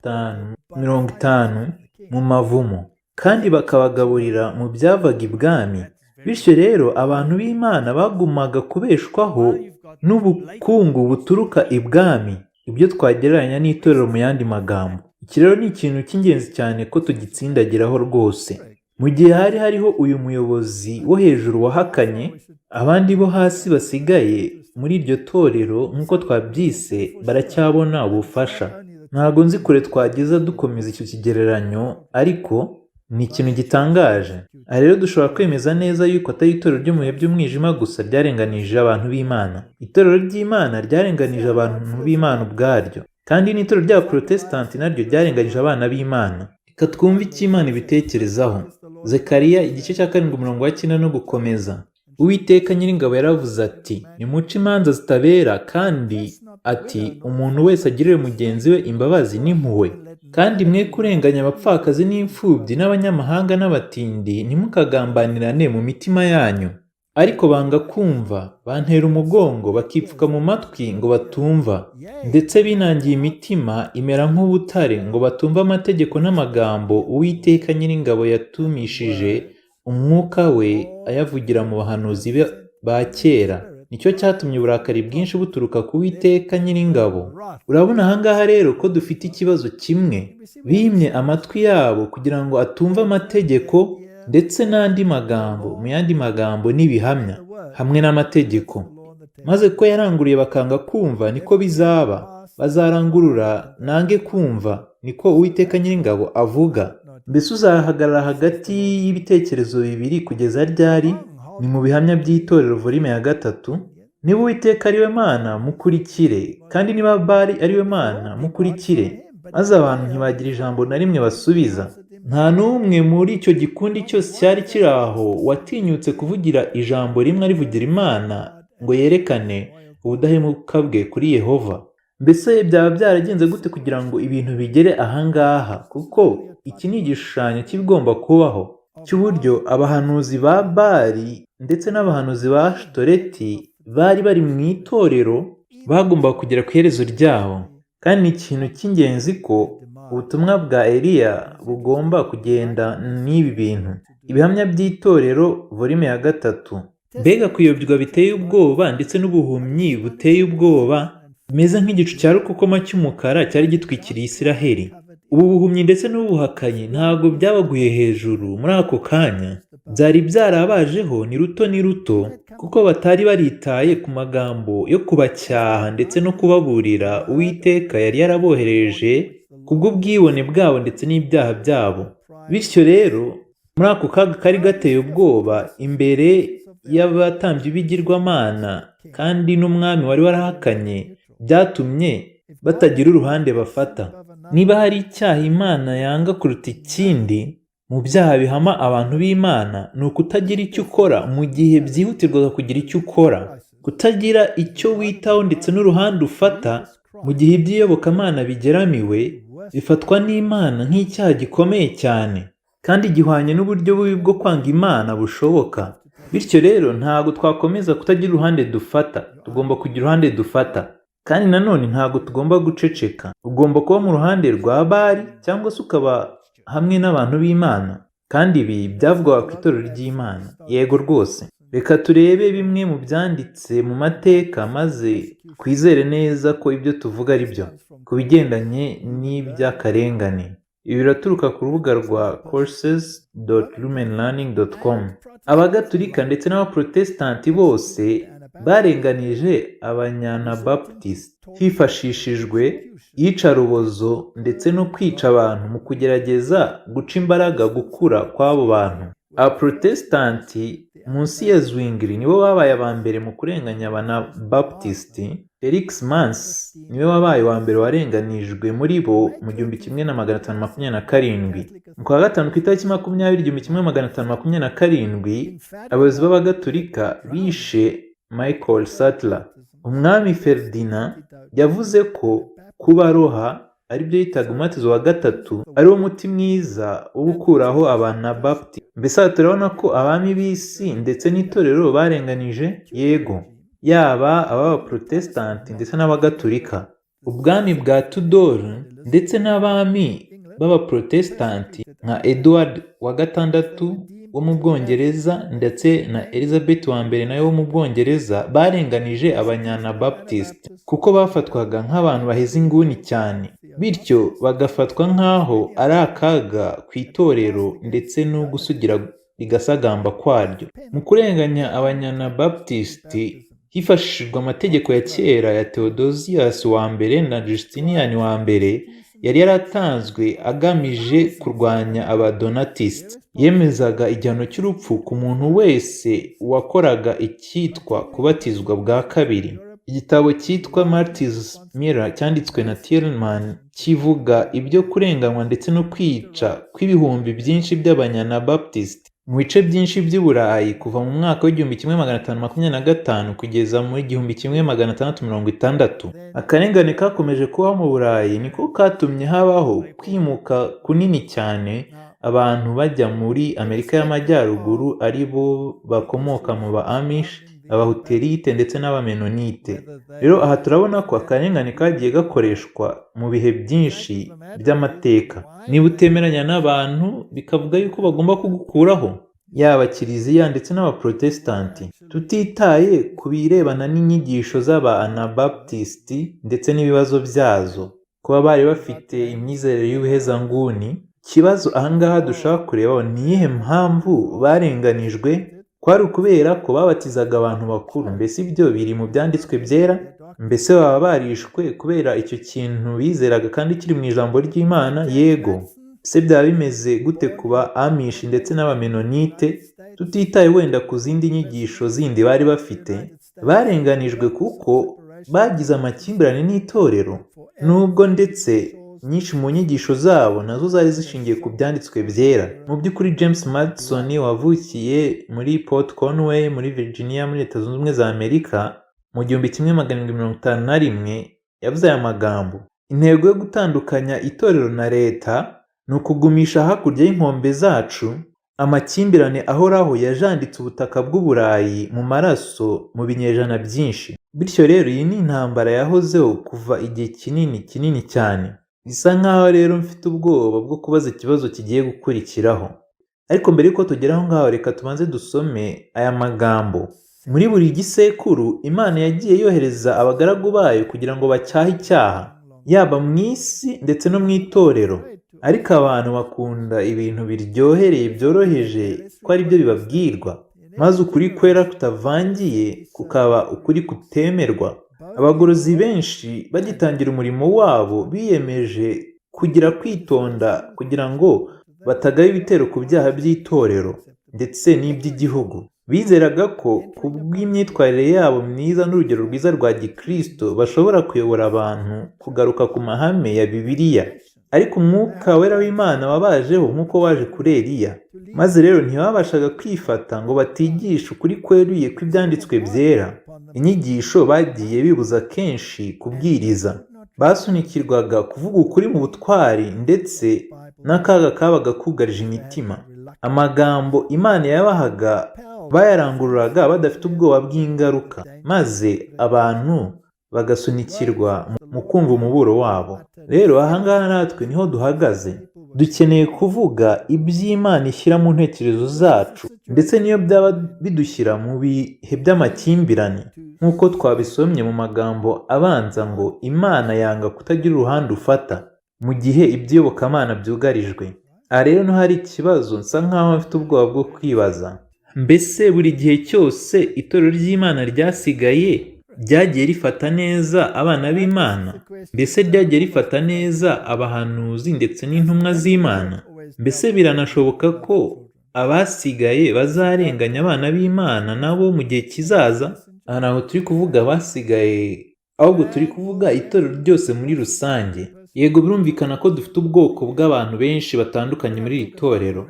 50 mu mavumo, kandi bakabagaburira mu byavaga ibwami. Bityo rero abantu b'Imana bagumaga kubeshwaho n'ubukungu buturuka ibwami, ibyo twagereranya n'itorero mu yandi magambo. Iki rero ni ikintu cy'ingenzi cyane ko tugitsindagiraho rwose. Mu gihe hari hariho uyu muyobozi wo hejuru wahakanye, abandi bo hasi basigaye muri iryo torero nk'uko twabyise baracyabona ubufasha. Ntabwo nzi kure twageza dukomeza icyo kigereranyo, ariko ni ikintu gitangaje. Aha rero dushobora kwemeza neza yuko atari itorero ryo mu bihe by'umwijima gusa ryarenganije abantu b'Imana. Itorero ry'Imana ryarenganije abantu b'Imana ubwaryo, kandi n'itorero ry'Abaprotesitanti naryo ryarenganije abana b'Imana. Reka twumve icyo Imana ibitekerezaho. Zekariya igice cya 7:9 no gukomeza. Uwiteka Nyiringabo yaravuze ati, nimuce imanza zitabera, kandi ati, umuntu wese agirire mugenzi we imbabazi n'impuhwe, kandi mwe kurenganya abapfakazi n'imfubyi n'abanyamahanga n'abatindi, ntimukagambanirane mu mitima yanyu. Ariko banga kumva, bantera umugongo, bakipfuka mu matwi ngo batumva, ndetse binangiye imitima imera nk'ubutare ngo batumva amategeko n'amagambo Uwiteka Nyiringabo yatumishije umwuka we ayavugira mu bahanuzi ba kera. Nicyo cyatumye uburakari bwinshi buturuka ku Uwiteka Nyiringabo. Urabona ahangaha rero ko dufite ikibazo kimwe. Bimye amatwi yabo kugira ngo atumve amategeko ndetse n'andi magambo, mu yandi magambo n'ibihamya hamwe n'amategeko. Maze ko yaranguriye bakanga kumva, niko bizaba. Bazarangurura nange kumva, niko Uwiteka Nyiringabo avuga. Mbese uzahagarara hagati y'ibitekerezo bibiri kugeza ryari? Ni mu bihamya by'itorero volume ya 3. Niba Uwiteka ari we Mana, mukurikire, kandi niba Bali ari we Mana, mukurikire. Maze abantu ntibagira ijambo na rimwe basubiza. Nta n'umwe muri icyo gikundi cyose cyari kiri aho watinyutse kuvugira ijambo rimwe arivugira Imana ngo yerekane ubudahemuka bwe kuri Yehova. Mbese byaba byaragenze gute kugira ngo ibintu bigere ahangaha? Kuko iki ni igishushanyo cy'ibigomba kubaho, cy'uburyo abahanuzi ba Bali ndetse n'abahanuzi ba Ashtoreti bari bari mu itorero bagomba kugera ku iherezo ryabo. Kandi ni ikintu cy'ingenzi ko ubutumwa bwa Eliya bugomba kugenda n'ibi bintu. Ibihamya by'itorero volume ya 3. Mbega kuyobywa biteye ubwoba ndetse n'ubuhumyi buteye ubwoba, bimeze nk'igicu cya rukokoma cy'umukara cyari gitwikiriye Isiraheli. Ubu buhumyi ndetse n'ubuhakanyi ntabwo byabaguye hejuru muri ako kanya. Byari byarabajeho ni ruto, kuko batari baritaye ku magambo yo kubacyaha ndetse no kubaburira Uwiteka yari yarabohereje kubw'ubwibone bwabo ndetse n'ibyaha byabo. Bityo rero muri ako kaga kari gateye ubwoba imbere y'abatambyi b'ibigirwamana kandi n'umwami wari warahakanye, byatumye batagira uruhande bafata. Niba hari icyaha Imana yanga kuruta ikindi mu byaha bihama abantu b'Imana, ni ukutagira icyo ukora mu gihe byihutirwaga kugira icyo ukora. Kutagira icyo witaho ndetse n'uruhande ufata mu gihe iby'iyobokamana bigeramiwe, bifatwa n'Imana nk'icyaha gikomeye cyane, kandi gihwanye n'uburyo bubi bwo kwanga Imana bushoboka. Bityo rero ntabwo twakomeza kutagira uruhande dufata, tugomba kugira uruhande dufata. Kandi nanone ntabwo tugomba guceceka. Ugomba kuba mu ruhande rwa Bali cyangwa se ukaba hamwe n'abantu b'Imana. Kandi ibi byavugwaga ku itorero ry'Imana. Yego rwose. Reka turebe bimwe mu byanditse mu mateka maze twizere neza ko ibyo tuvuga ari byo ku bigendanye n'iby'akarengane. Ibi biraturuka ku rubuga rwa courses.lumenlearning.com. Abagatulika ndetse n'abaprotesitanti bose barenganije abanyanabaptist hifashishijwe iyicarubozo ndetse no kwica abantu mu kugerageza guca imbaraga gukura kw'abo bantu. Abaprotesitanti munsi ya Zwingli nibo babaye aba mbere mu kurenganya abanabaptist. Felix Mans niwe wabaye wa mbere warenganijwe muri bo mu 1527. Mu kwa gatanu ku itariki 20/1527 abayobozi b'abagatulika bishe Michael Sattler. Umwami Ferdinand yavuze ko kubaroha ari byo yitaga umubatizo wa gatatu ari wo muti mwiza wo gukuraho abanabaptist. Mbese turabona ko abami b'isi ndetse n'itorero barenganije, yego, yaba ab'abaprotesitanti ndetse n'abagatulika. Ubwami bwa Tudor ndetse n'abami b'abaprotesitanti nka Edward wa gatandatu wo mu Bwongereza ndetse na Elizabeth wa mbere nawe wo mu Bwongereza barenganije abanyanabaptist kuko bafatwaga nk'abantu baheze inguni cyane, bityo bagafatwa nk'aho ari akaga ku itorero ndetse no gusugira rigasagamba kwaryo. Mu kurenganya abanyanabaptist, hifashishijwe amategeko ya kera ya Theodosius wa mbere na Justinian wa mbere yari yaratanzwe agamije kurwanya abadonatisite. Yemezaga igihano cy'urupfu ku muntu wese wakoraga icyitwa kubatizwa bwa kabiri. Igitabo cyitwa Martyr's Mirror cyanditswe na Tillman kivuga ibyo kurenganywa ndetse no kwica kw'ibihumbi byinshi by'abanyanabaptiste mu bice byinshi by'Uburayi kuva mu mwaka w'1525 kugeza mu 1660. Akarengane kakomeje kubaho mu Burayi niko katumye habaho kwimuka kunini cyane abantu bajya muri Amerika y'Amajyaruguru ari bo bakomoka mu ba Amish, abahuterite ndetse n'abamenonite. Rero aha turabona ko akarengane kagiye gakoreshwa mu bihe byinshi by'amateka. Niba utemeranya n'abantu bikavuga yuko bagomba kugukuraho, yaba kiliziya ndetse n'abaprotesitanti, tutitaye ku birebana n'inyigisho z'aba-anabaptisti ndetse n'ibibazo byazo, kuba bari bafite imyizerere y'ubuhezanguni. Ikibazo ahangaha dushaka kureba ni iyihe mpamvu barenganijwe? Kwari ukubera ko babatizaga abantu bakuru? Mbese ibyo biri mu byanditswe byera? Mbese baba barishwe kubera icyo kintu bizeraga kandi kiri mu ijambo ry'Imana? Yego. Se byaba bimeze gute kuba Amish ndetse n'abamenonite, tutitaye wenda ku zindi nyigisho zindi bari bafite? Barenganijwe kuko bagize amakimbirane n'itorero, nubwo ndetse nyinshi mu nyigisho zabo nazo zari zishingiye ku byanditswe byera. Mu by'ukuri James Madison wavukiye muri Port Conway muri Virginia muri Leta Zunze Ubumwe za Amerika mu 1751 yavuze aya magambo: intego yo gutandukanya itorero na leta ni ukugumisha hakurya y'inkombe zacu amakimbirane ahoraho yajanditse ubutaka bw'Uburayi mu maraso mu binyejana byinshi. Bityo rero iyi ni intambara yahozeho kuva igihe kinini cyane. Bisa nkaho rero mfite ubwoba bwo kubaza ikibazo kigiye gukurikiraho. Ariko mbere yuko tugera aho ngaho, reka tubanze dusome aya magambo. Muri buri gisekuru Imana yagiye yohereza abagaragu bayo kugira ngo bacyahe icyaha, yaba mu isi ndetse no mu itorero. Ariko abantu bakunda ibintu biryohereye byoroheje ko ari byo bibabwirwa, maze ukuri kwera kutavangiye kukaba ukuri kutemerwa. Abagorozi benshi bagitangira umurimo wabo biyemeje kugira kwitonda kugira ngo batagaba ibitero ku byaha by'itorero ndetse n'iby'igihugu. Bizeraga ko kubw'imyitwarire yabo myiza n'urugero rwiza rwa Gikristo bashobora kuyobora abantu kugaruka ku mahame ya Bibiliya. Ariko umwuka wera w'Imana wabajeho nk'uko waje kuri Eliya, maze rero ntibabashaga kwifata ngo batigishe ukuri kweruye kw'ibyanditswe byera. Inyigisho bagiye bibuza kenshi kubwiriza. Basunikirwaga kuvuga ukuri mu butwari ndetse n'akaga kabaga kugarije imitima. Amagambo Imana yabahaga bayarangururaga badafite ubwoba bw'ingaruka, maze abantu bagasunikirwa mu kumva umuburo wabo. Rero ahangaha natwe niho duhagaze. Dukeneye kuvuga iby'Imana ishyira mu ntekerezo zacu, ndetse niyo byaba bidushyira mu bihe by'amakimbirane, nk'uko twabisomye mu magambo abanza ngo Imana yanga kutagira uruhande ufata mu gihe iby'iyobokamana byugarijwe. Aha rero no hari ikibazo nsa nkaho mfite ubwoba bwo kwibaza, mbese buri gihe cyose itorero ry'Imana ryasigaye ryagiye rifata neza abana b'Imana? Mbese ryagiye rifata neza abahanuzi ndetse n'intumwa z'Imana? Mbese biranashoboka ko abasigaye bazarenganya abana b'Imana nabo mu gihe kizaza? Aha ntabwo turi kuvuga abasigaye, ahubwo turi kuvuga itorero ryose muri rusange. Yego, birumvikana ko dufite ubwoko bw'abantu benshi batandukanye muri iri torero,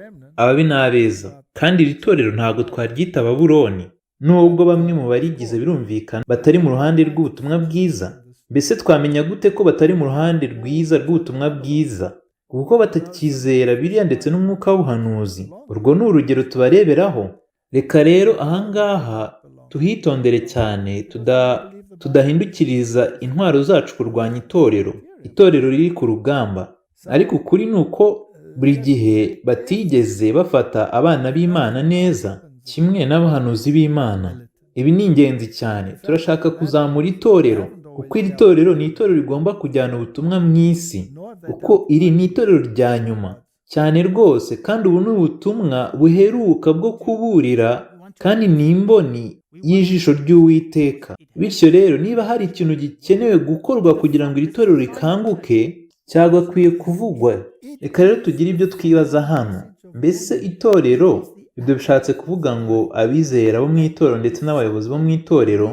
ababi n'abeza, kandi iri torero ntabwo twaryita Babuloni, nubwo bamwe mu barigize birumvikana batari mu ruhande rw'ubutumwa bwiza. Mbese twamenya gute ko batari mu ruhande rwiza rw'ubutumwa bwiza? Kuko batakizera Bibiliya ndetse n'umwuka w'ubuhanuzi. Urwo ni urugero tubareberaho. Reka rero ahangaha tuhitondere cyane, tudahindukiriza intwaro zacu kurwanya itorero. Itorero riri ku rugamba. Ariko ukuri ni uko buri gihe batigeze bafata abana b'Imana neza kimwe n'abahanuzi b'Imana. Ibi ni ingenzi cyane. Turashaka kuzamura itorero, kuko iri torero ni itorero rigomba kujyana ubutumwa mu isi, kuko iri ni itorero rya nyuma cyane rwose, kandi ubu ni ubutumwa buheruka bwo kuburira, kandi ni imboni y'ijisho ry'Uwiteka. Bityo rero niba hari ikintu gikenewe gukorwa kugira ngo iri torero rikanguke, cyagakwiye kuvugwa. Reka rero tugire ibyo twibaza hano. Mbese itorero, ibyo bishatse kuvuga ngo abizera bo mu itorero ndetse n'abayobozi bo mu itorero,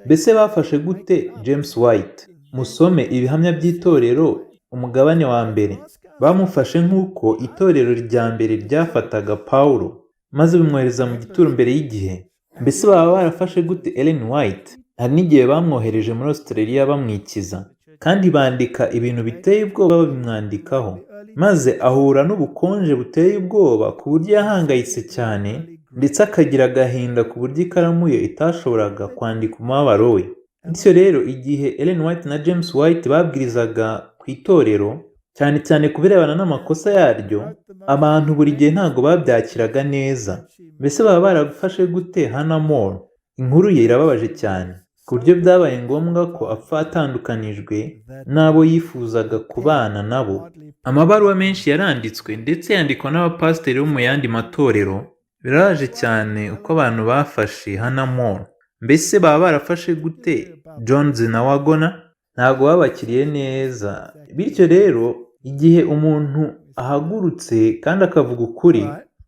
mbese bafashe gute James White? Musome ibihamya by'itorero umugabane wa mbere. Bamufashe nk'uko itorero rya mbere ryafataga Pawulo maze bimwohereza mu gituro mbere y'igihe. Mbese baba barafashe gute Ellen White? Hari n'igihe bamwohereje muri Australia bamwikiza, kandi bandika ibintu biteye ubwoba babimwandikaho, maze ahura n'ubukonje buteye ubwoba ku buryo yahangayitse cyane ndetse akagira agahinda ku buryo ikaramu ye itashoboraga kwandika umubabaro we. Bityo rero igihe Ellen White na James White babwirizaga ku itorero, cyane cyane ku birebana n'amakosa yaryo, abantu buri gihe ntabwo babyakiraga neza. Mbese baba barafashe gute Hannah More? Inkuru ye irababaje cyane ku buryo byabaye ngombwa ko apfa atandukanijwe n'abo yifuzaga kubana nabo. Amabaruwa menshi yaranditswe ndetse yandikwa n'abapasiteri bo mu yandi matorero. Birabaje cyane uko abantu bafashe Hannah More. Mbese baba barafashe gute Jones na Wagner? Ntabwo babakiriye neza. Bityo rero igihe umuntu ahagurutse kandi akavuga ukuri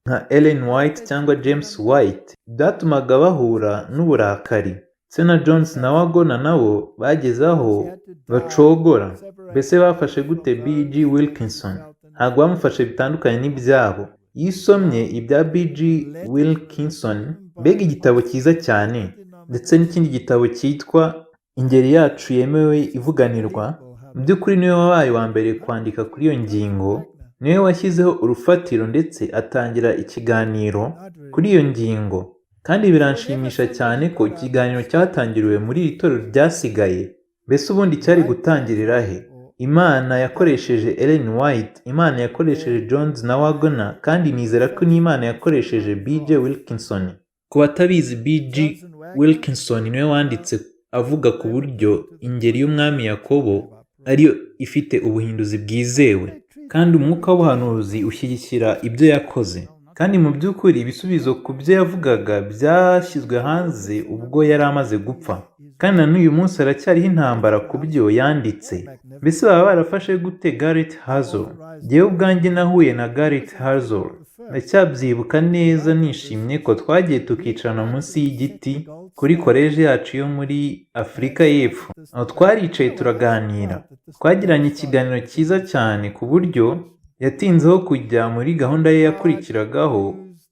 nka Ellen White cyangwa James White, byatumaga bahura n'uburakari. Sena Jones na Wagner nabo bageze aho bacogora. Mbese bafashe gute B.G. Wilkinson? Ntabwo bamufashe bitandukanye n'ibyabo. Iyo usomye ibya B.G. Wilkinson, mbega igitabo cyiza cyane, ndetse n'ikindi gitabo cyitwa Ingeri yacu yemewe ivuganirwa, mu by'ukuri niwe wabaye wa mbere kwandika kuri iyo ngingo, niwe washyizeho urufatiro ndetse atangira ikiganiro kuri iyo ngingo. Kandi biranshimisha cyane ko ikiganiro cyatangiriwe muri iri torero ryasigaye. Mbese ubundi cyari gutangirira he? Imana yakoresheje Ellen White, Imana yakoresheje Jones na Wagner, kandi nizera ko n'Imana yakoresheje B.G. Wilkinson. Ku batabizi, B.G. Wilkinson niwe wanditse avuga ku buryo ingeri y'umwami Yakobo ariyo ifite ubuhinduzi bwizewe, kandi umwuka w'ubuhanuzi ushyigikira ibyo yakoze. Kandi mu by'ukuri ibisubizo ku byo yavugaga byashyizwe hanze ubwo yari amaze gupfa, kandi na n'uyu munsi haracyariho intambara ku byo yanditse. Mbese baba barafashe gute Garrett Hazell? Jyewe ubwanjye nahuye na Garrett Hazell, ndacyabyibuka neza nishimye ko twagiye tukicarana munsi y'igiti kuri koleji yacu yo muri Afurika y'Epfo. Aho twaricaye turaganira, twagiranye ikiganiro cyiza cyane ku buryo yatinzeho kujya muri gahunda ye yakurikiragaho,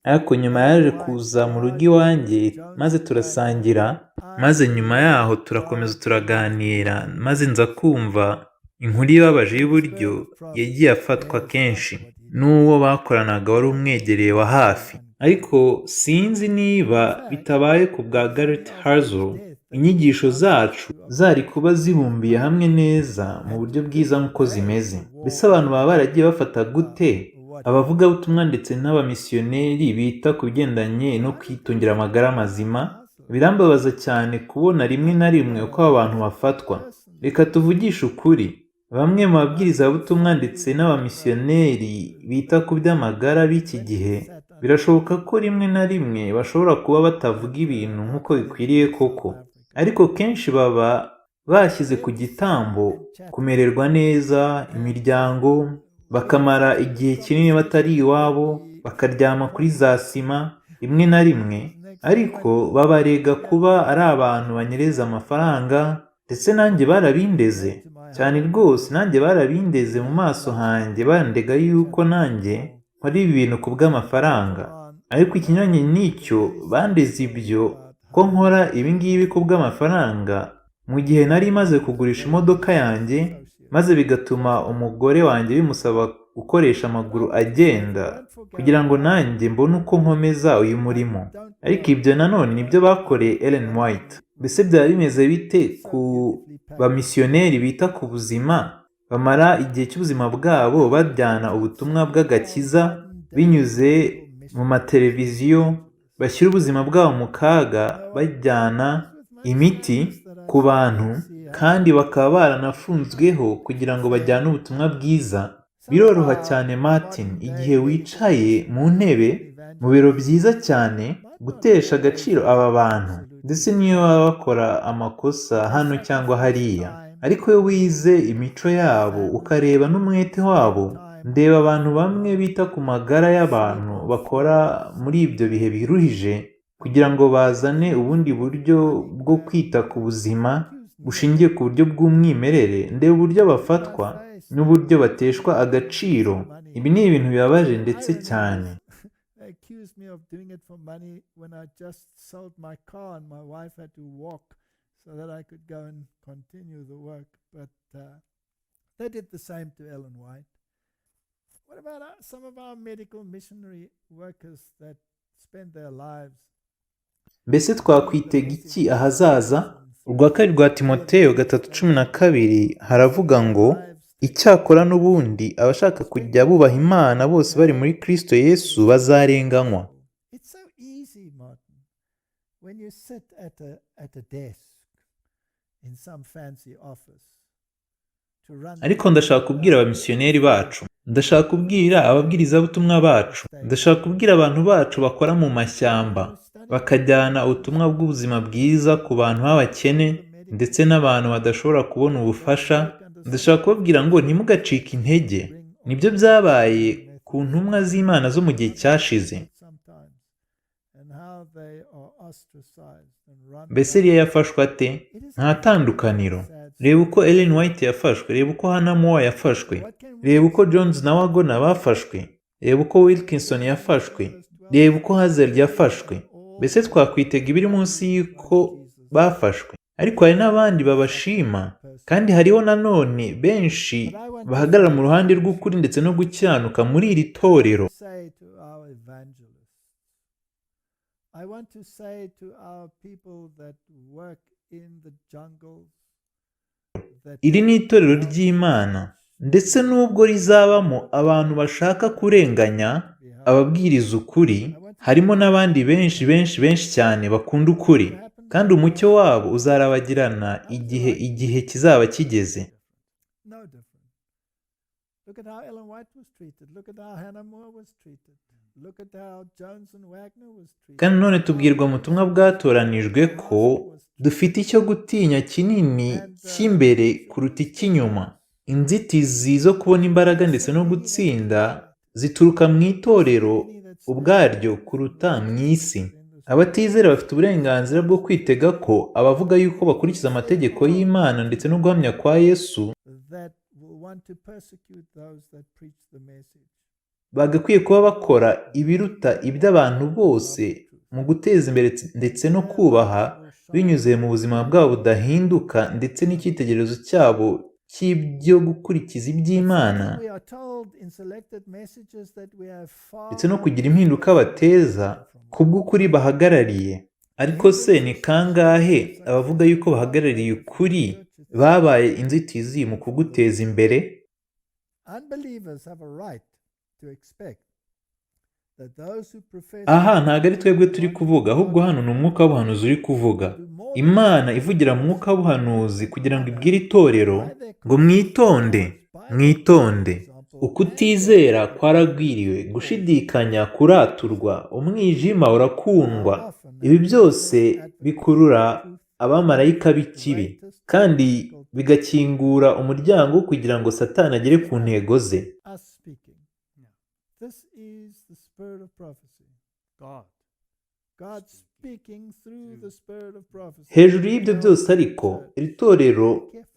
ariko nyuma yaje kuza mu rugo iwanjye maze turasangira, maze nyuma yaho turakomeza turaganira, maze nza kumva inkuru ibabaje y'uburyo yagiye afatwa kenshi n'uwo bakoranaga wari umwegereye wa hafi. Ariko sinzi niba bitabaye ku bwa Garrett Hazell, inyigisho zacu zari kuba zibumbiye hamwe neza mu buryo bwiza nk'uko zimeze. Mbese abantu baba baragiye bafata gute abavugabutumwa ndetse n'abamisiyoneri bita ku bigendanye no kwitungira amagara mazima? Birambabaza cyane kubona rimwe na rimwe uko aba bantu bafatwa. Reka tuvugishe ukuri, bamwe mu babwirizabutumwa ndetse n'abamisiyoneri bita ku by'amagara b'iki gihe, birashoboka ko rimwe na rimwe bashobora kuba batavuga ibintu nk'uko bikwiriye koko, ariko kenshi baba bashyize ku gitambo kumererwa neza imiryango, bakamara igihe kinini batari iwabo, bakaryama kuri za sima rimwe na rimwe, ariko babarega kuba ari abantu banyereza amafaranga. Ndetse nanjye barabindeze cyane rwose, nanjye barabindeze mu maso hanjye bandega yuko nanjye nkora ibi bintu ku bw'amafaranga. Ariko ikinyuranye n'icyo, bandeze ibyo ko nkora ibi ngibi ku bw'amafaranga mu gihe nari maze kugurisha imodoka yanjye, maze bigatuma umugore wanjye bimusaba gukoresha amaguru agenda kugira ngo nanjye mbone uko nkomeza uyu murimo. Ariko ibyo nanone nibyo bakoreye Ellen White. Mbese byaba bimeze bite ku bamisiyoneri bita ku buzima, bamara igihe cy'ubuzima bwabo bajyana ubutumwa bw'agakiza binyuze mu mateleviziyo, bashyira ubuzima bwabo mu kaga bajyana imiti ku bantu, kandi bakaba baranafunzweho kugira ngo bajyane ubutumwa bwiza? Biroroha cyane Martin, igihe wicaye mu ntebe mu biro byiza cyane, gutesha agaciro aba bantu. ndetse niyo baba bakora amakosa hano cyangwa hariya, ariko iyo wize imico yabo ukareba n'umwete wabo, ndeba abantu bamwe bita ku magara y'abantu bakora muri ibyo bihe biruhije kugira ngo bazane ubundi buryo bwo kwita ku buzima bushingiye ku buryo bw'umwimerere, ndeba uburyo bafatwa n'uburyo bateshwa agaciro. Ibi ni ibintu bibabaje ndetse cyane. They accused me of doing it for money when I just sold my car and my wife had to walk so that I could go and continue the work. But they did the same to Ellen White. What about some of our medical missionary workers that spend their lives? Mbese twakwitega iki ahazaza? Urwa kabiri rwa Timoteyo 3:12 haravuga ngo, icyakora n'ubundi abashaka kujya bubaha Imana bose bari muri Kristo Yesu bazarenganywa. It's so easy, Martin, when you sit at a desk in some fancy office to run. Ariko ndashaka kubwira abamisiyoneri bacu, ndashaka kubwira ababwirizabutumwa bacu, ndashaka kubwira abantu bacu bakora mu mashyamba bakajyana ubutumwa bw'ubuzima bwiza ku bantu b'abakene ndetse n'abantu badashobora kubona ubufasha. Ndashaka kubabwira ngo ntimugacike intege. Nibyo byabaye ku ntumwa z'Imana zo mu gihe cyashize. Mbese Eliya yafashwe ate? Nta tandukaniro. Reba uko Ellen White yafashwe, reba uko Hannah More yafashwe, reba uko Jones na Wagner bafashwe, reba uko Wilkinson yafashwe, reba uko Hazel yafashwe. Mbese twakwitega ibiri munsi y'uko bafashwe. Ariko hari n'abandi babashima, kandi hariho nanone benshi bahagarara mu ruhande rw'ukuri ndetse no gukiranuka muri iri torero. Iri ni itorero ry'Imana, ndetse nubwo rizabamo abantu bashaka kurenganya ababwiriza ukuri, harimo n'abandi benshi cyane bakunda ukuri, kandi umucyo wabo uzarabagirana igihe kizaba kigeze. Kandi none tubwirwa mu butumwa bwatoranijwe ko dufite icyo gutinya kinini cy'imbere kuruta icy'inyuma. Inzitizi zo kubona imbaraga ndetse no gutsinda zituruka mu itorero ubwaryo kuruta mu isi. Abatizera bafite uburenganzira bwo kwitega ko abavuga yuko bakurikiza amategeko y'Imana ndetse no guhamya kwa Yesu bagakwiye kuba bakora ibiruta iby'abantu bose mu guteza imbere ndetse no kubaha binyuze mu buzima bwabo budahinduka ndetse n'icyitegererezo cyabo cy'ibyo gukurikiza iby'Imana ndetse no kugira impinduka bateza kubw'ukuri bahagarariye. Ariko se ni kangahe abavuga yuko bahagarariye ukuri babaye inzitizi mu kuguteza imbere? Aha ntabwo ari twebwe turi kuvuga, ahubwo hano ni umwuka w'ubuhanuzi uri kuvuga. Imana ivugira mu mwuka w'ubuhanuzi kugira ngo ibwire itorero ngo mwitonde. Ukutizera kwaragwiriwe, gushidikanya kuraturwa, umwijima urakundwa. Ibi byose bikurura abamarayika b'ikibi kandi bigakingura umuryango kugira ngo Satani agere ku ntego ze. Hejuru y'ibyo byose ariko, iri torero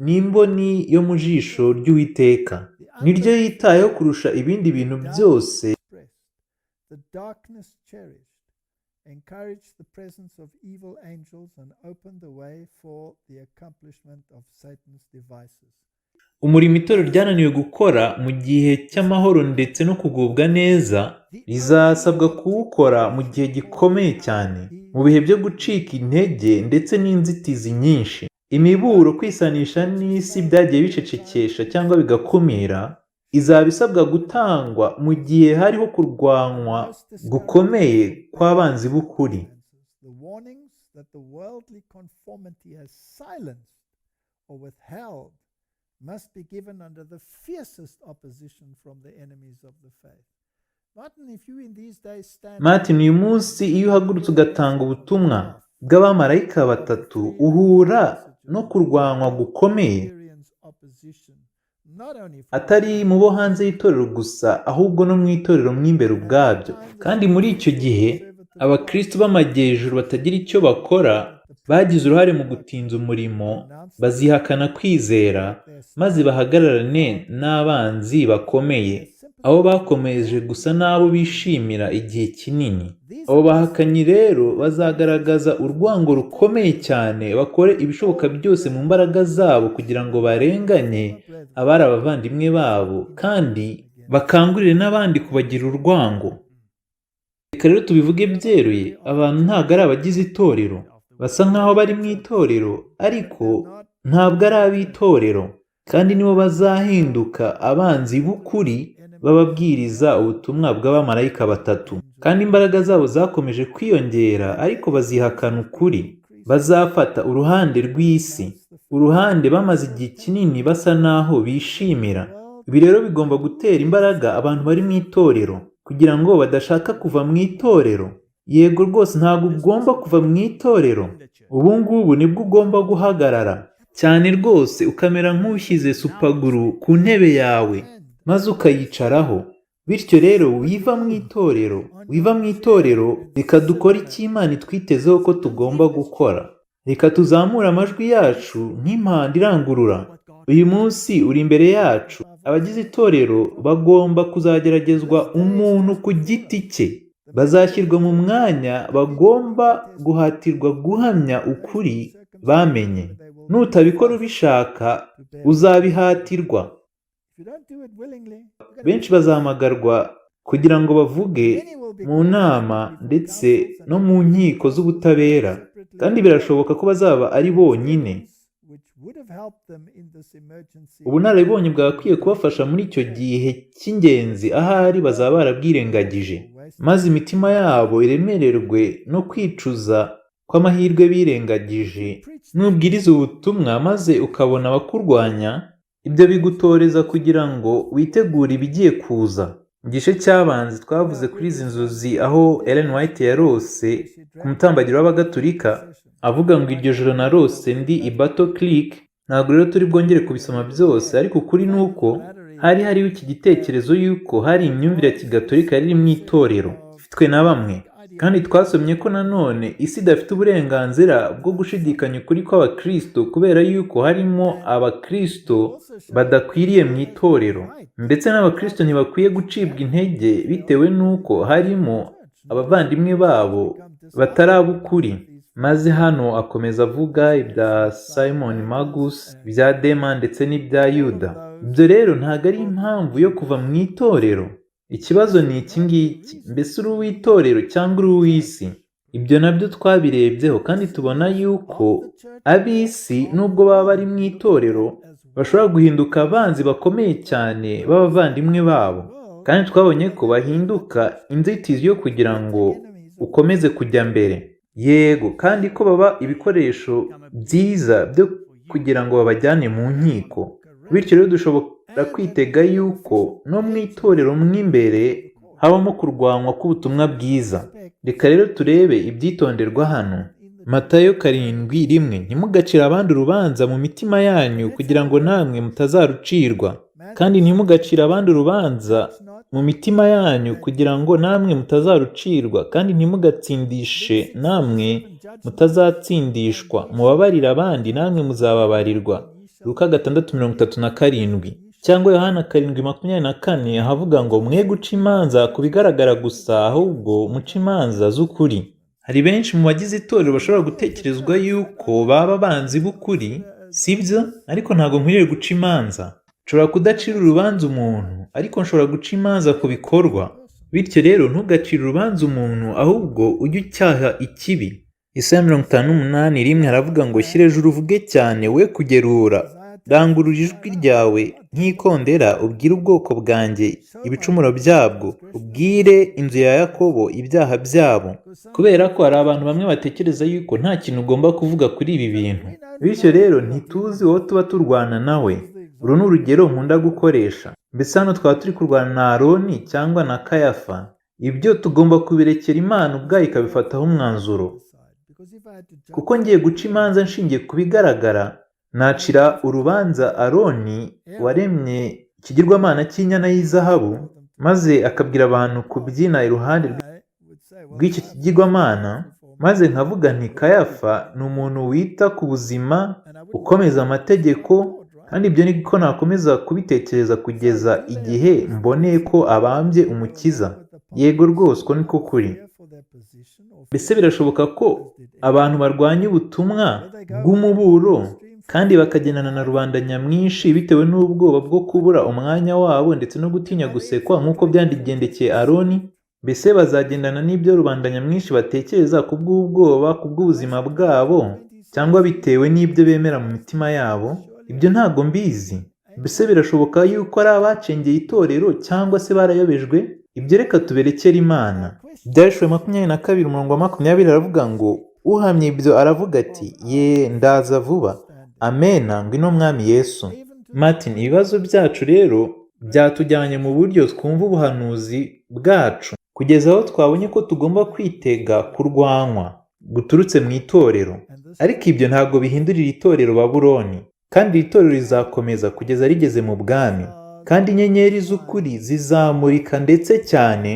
ni imboni yo mu jisho ry'Uwiteka. Niryo yitayeho kurusha ibindi bintu byose. Umurimo itorero ryananiwe gukora mu gihe cy'amahoro ndetse no kugubwa neza, rizasabwa kuwukora mu gihe gikomeye cyane, mu bihe byo gucika intege ndetse n'inzitizi nyinshi. Imiburo kwisanisha n'isi byagiye bicecekesha cyangwa bigakumira, izaba isabwa gutangwa mu gihe hariho kurwanywa gukomeye kw'abanzi b'ukuri. Must be given under the fiercest opposition from the enemies of the faith. Martin, uyu munsi iyo uhagurutse ugatanga ubutumwa bw'abamarayika batatu uhura no kurwanywa gukomeye, atari mu bo hanze y'itorero gusa ahubwo no mu itorero mw'imbere ubwabyo. Kandi muri icyo gihe abakristo b'amajyejuru batagira icyo bakora bagize uruhare mu gutinza umurimo, bazihakana kwizera maze bahagararane n'abanzi bakomeye, abo bakomeje gusa n'abo bishimira igihe kinini. Abo bahakanyi rero bazagaragaza urwango rukomeye cyane, bakore ibishoboka byose mu mbaraga zabo kugira ngo barenganye abari abavandimwe babo kandi bakangurire n'abandi kubagira urwango. Reka rero tubivuge byeruye, abantu ntabwo ari abagize itorero, basa nk'aho bari mu itorero ariko ntabwo ari ab'itorero, kandi nibo bazahinduka abanzi b'ukuri bababwiriza ubutumwa bw'abamarayika batatu. Kandi imbaraga zabo zakomeje kwiyongera ariko bazihakana ukuri. Bazafata uruhande rw'isi, uruhande bamaze igihe kinini basa naho bishimira. Ibi rero bigomba gutera imbaraga abantu bari mu itorero kugira ngo badashaka kuva mu itorero. Yego rwose ntabwo ugomba kuva mu itorero, ubu ngubu nibwo ugomba guhagarara cyane rwose ukamera nk'ushyize supaguru ku ntebe yawe maze ukayicaraho. Bityo rero wiva mu itorero, reka dukore icyo Imana itwitezeho ko tugomba gukora. Reka tuzamure amajwi yacu nk'impanda irangurura. Uyu munsi uri imbere yacu. Abagize itorero bagomba kuzageragezwa umuntu ku giti cye. Bazashyirwa mu mwanya bagomba guhatirwa guhamya ukuri bamenye. Nutabikora ubishaka uzabihatirwa. Benshi bazahamagarwa kugira ngo bavuge mu nama ndetse no mu nkiko z'ubutabera, kandi birashoboka ko bazaba ari bonyine. Ubunararibonye bwagakwiye kubafasha muri icyo gihe cy'ingenzi, ahari bazaba barabwirengagije, maze imitima yabo iremererwe no kwicuza kw'amahirwe birengagije. Nubwiriza ubutumwa maze ukabona abakurwanya, ibyo bigutoreza kugira ngo witegure ibigiye kuza. Mu gice cyabanze twavuze kuri izi nzozi aho Ellen White yarose ku mutambagiro w'abagatulika avuga ngo iryo joro narose ndi i Battle Creek. Ntabwo rero turi bwongere kubisoma byose, ariko ukuri ni uko hari hariho iki gitekerezo y'uko hari imyumvire ya kigatolika yari iri mu itorero ifitwe na bamwe, kandi twasomye ko nanone isi idafite uburenganzira bwo gushidikanya ukuri kw'abakristo kubera yuko harimo abakristo badakwiriye mu itorero, ndetse n'abakristo ntibakwiye gucibwa intege bitewe n'uko harimo abavandimwe babo batarabukuri. Maze hano akomeza avuga ibya Simon Magus, ibya Dema ndetse n'ibya Yuda. Ibyo rero ntabwo ari impamvu yo kuva mu itorero. Ikibazo ni iki ngiki: mbese uri uw'itorero cyangwa uri uw'isi? Ibyo nabyo twabirebyeho kandi tubona yuko ab'isi nubwo baba bari mu itorero bashobora guhinduka abanzi bakomeye cyane b'abavandimwe babo, kandi twabonye ko bahinduka inzitizi yo kugira ngo ukomeze kujya mbere. Yego, kandi ko baba ibikoresho byiza byo kugira ngo babajyane mu nkiko. Bityo rero dushobora kwitega yuko no mu itorero mw'imbere habamo kurwanywa k'ubutumwa bwiza. Reka rero turebe ibyitonderwa hano. Matayo 7:1, ntimugacire abandi urubanza mu mitima yanyu kugira ngo namwe mutazarucirwa. Kandi ntimugacire abandi urubanza mu mitima yanyu kugira ngo namwe mutazarucirwa, kandi ntimugatsindishe namwe mutazatsindishwa. Mubabarire abandi namwe muzababarirwa. Luka 6:37, cyangwa Yohana 7:24 ahavuga ngo mwe guca imanza ku bigaragara gusa, ahubwo muca imanza z'ukuri. Hari benshi mu bagize itorero bashobora gutekerezwa yuko baba abanzi b'ukuri, sibyo? Ariko ntabwo nkwiriye guca imanza. Nshobora kudacira urubanza umuntu, ariko nshobora guca imanza ku bikorwa. Bityo rero ntugacire urubanza umuntu, ahubwo ujye ucyaha ikibi. Yesaya 58:1 haravuga ngo shyira ejuru uvuge cyane, we kugerura, rangurura ijwi ryawe nk'ikondera, ubwire ubwoko bwanjye ibicumuro byabwo, ubwire inzu ya Yakobo ibyaha byabo. Kubera ko hari abantu bamwe batekereza yuko nta kintu ugomba kuvuga kuri ibi bintu, bityo rero ntituzi uwo tuba turwana nawe. uru ni urugero nkunda gukoresha. Mbese hano twaba turi kurwana na Aroni cyangwa na Kayafa. Ibyo tugomba kubirekera Imana ubwayo ikabifataho umwanzuro. Kuko ngiye guca imanza nshingiye ku bigaragara, nacira urubanza Aroni waremye ikigirwamana cy'inyana y'izahabu, maze akabwira abantu kubyina iruhande rw'icyo kigirwamana, maze nkavuga nti Kayafa ni umuntu wita ku buzima, ukomeza amategeko, kandi ibyo niko nakomeza kubitekereza kugeza igihe mboneye ko abambye umukiza. Yego rwose uko niko kuri. Mbese birashoboka ko abantu barwanya ubutumwa bw'umuburo kandi bakagendana na rubanda nyamwinshi bitewe n'ubwoba bwo kubura umwanya wabo ndetse no gutinya gusekwa nk'uko byandigendekeye Aroni? Mbese bazagendana n'ibyo rubanda nyamwinshi batekereza ku bw'ubwoba, ku bw'ubuzima bwabo, cyangwa bitewe n'ibyo bemera mu mitima yabo? Ibyo ntabwo mbizi. Mbese birashoboka yuko ari abacengeye itorero cyangwa se barayobejwe? Ibyo reka tuberekere Imana. Ibyahishwe 22:20 aravuga ngo, uhamye ibyo aravuga ati, ye ndaza vuba. Amena, ngwino mwami Yesu. Martin, ibibazo byacu rero byatujyanye mu buryo twumva ubuhanuzi bwacu, kugeza aho twabonye ko tugomba kwitega kurwanywa guturutse mu itorero. Ariko ibyo ntabwo bihindurira itorero Babuloni, kandi iri torero rizakomeza kugeza rigeze mu bwami, kandi inyenyeri z'ukuri zizamurika ndetse cyane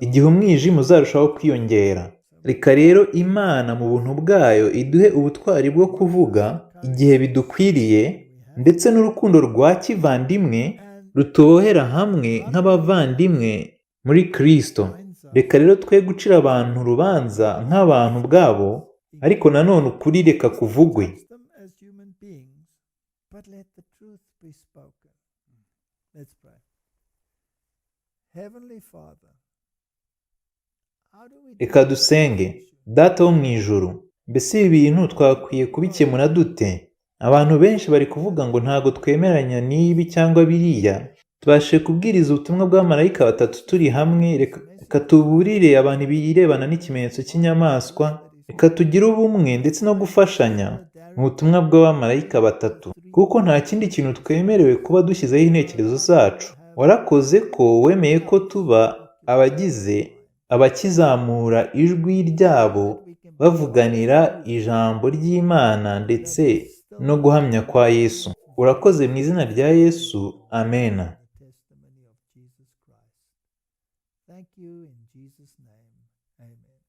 igihe umwijima uzarushaho kwiyongera. Reka rero Imana mu buntu bwayo iduhe ubutwari bwo kuvuga igihe bidukwiriye, ndetse n'urukundo rwa kivandimwe rutohera hamwe nk'abavandimwe muri Kristo. Reka rero twe gucira abantu urubanza nk'abantu ubwabo, ariko nanone ukuri reka kuvugwe. Reka dusenge. Data wo mu ijuru, mbese ibi bintu twakwiye kubikemura dute? Abantu benshi bari kuvuga ngo ntago twemeranya n'ibi cyangwa biriya. Tubashe kubwiriza ubutumwa bw'abamarayika batatu turi hamwe. Reka tuburire abantu ibirebana n'ikimenyetso cy'inyamaswa. Reka tugire ubumwe ndetse no gufashanya mu butumwa bw'abamarayika batatu, kuko nta kindi kintu twemerewe kuba dushyizeho intekerezo zacu. Warakoze ko wemeye ko tuba abakizamura ijwi ryabo bavuganira ijambo ry'Imana ndetse no guhamya kwa Yesu. Urakoze mu izina rya Yesu. Amena. Thank you in Jesus' name. Amen.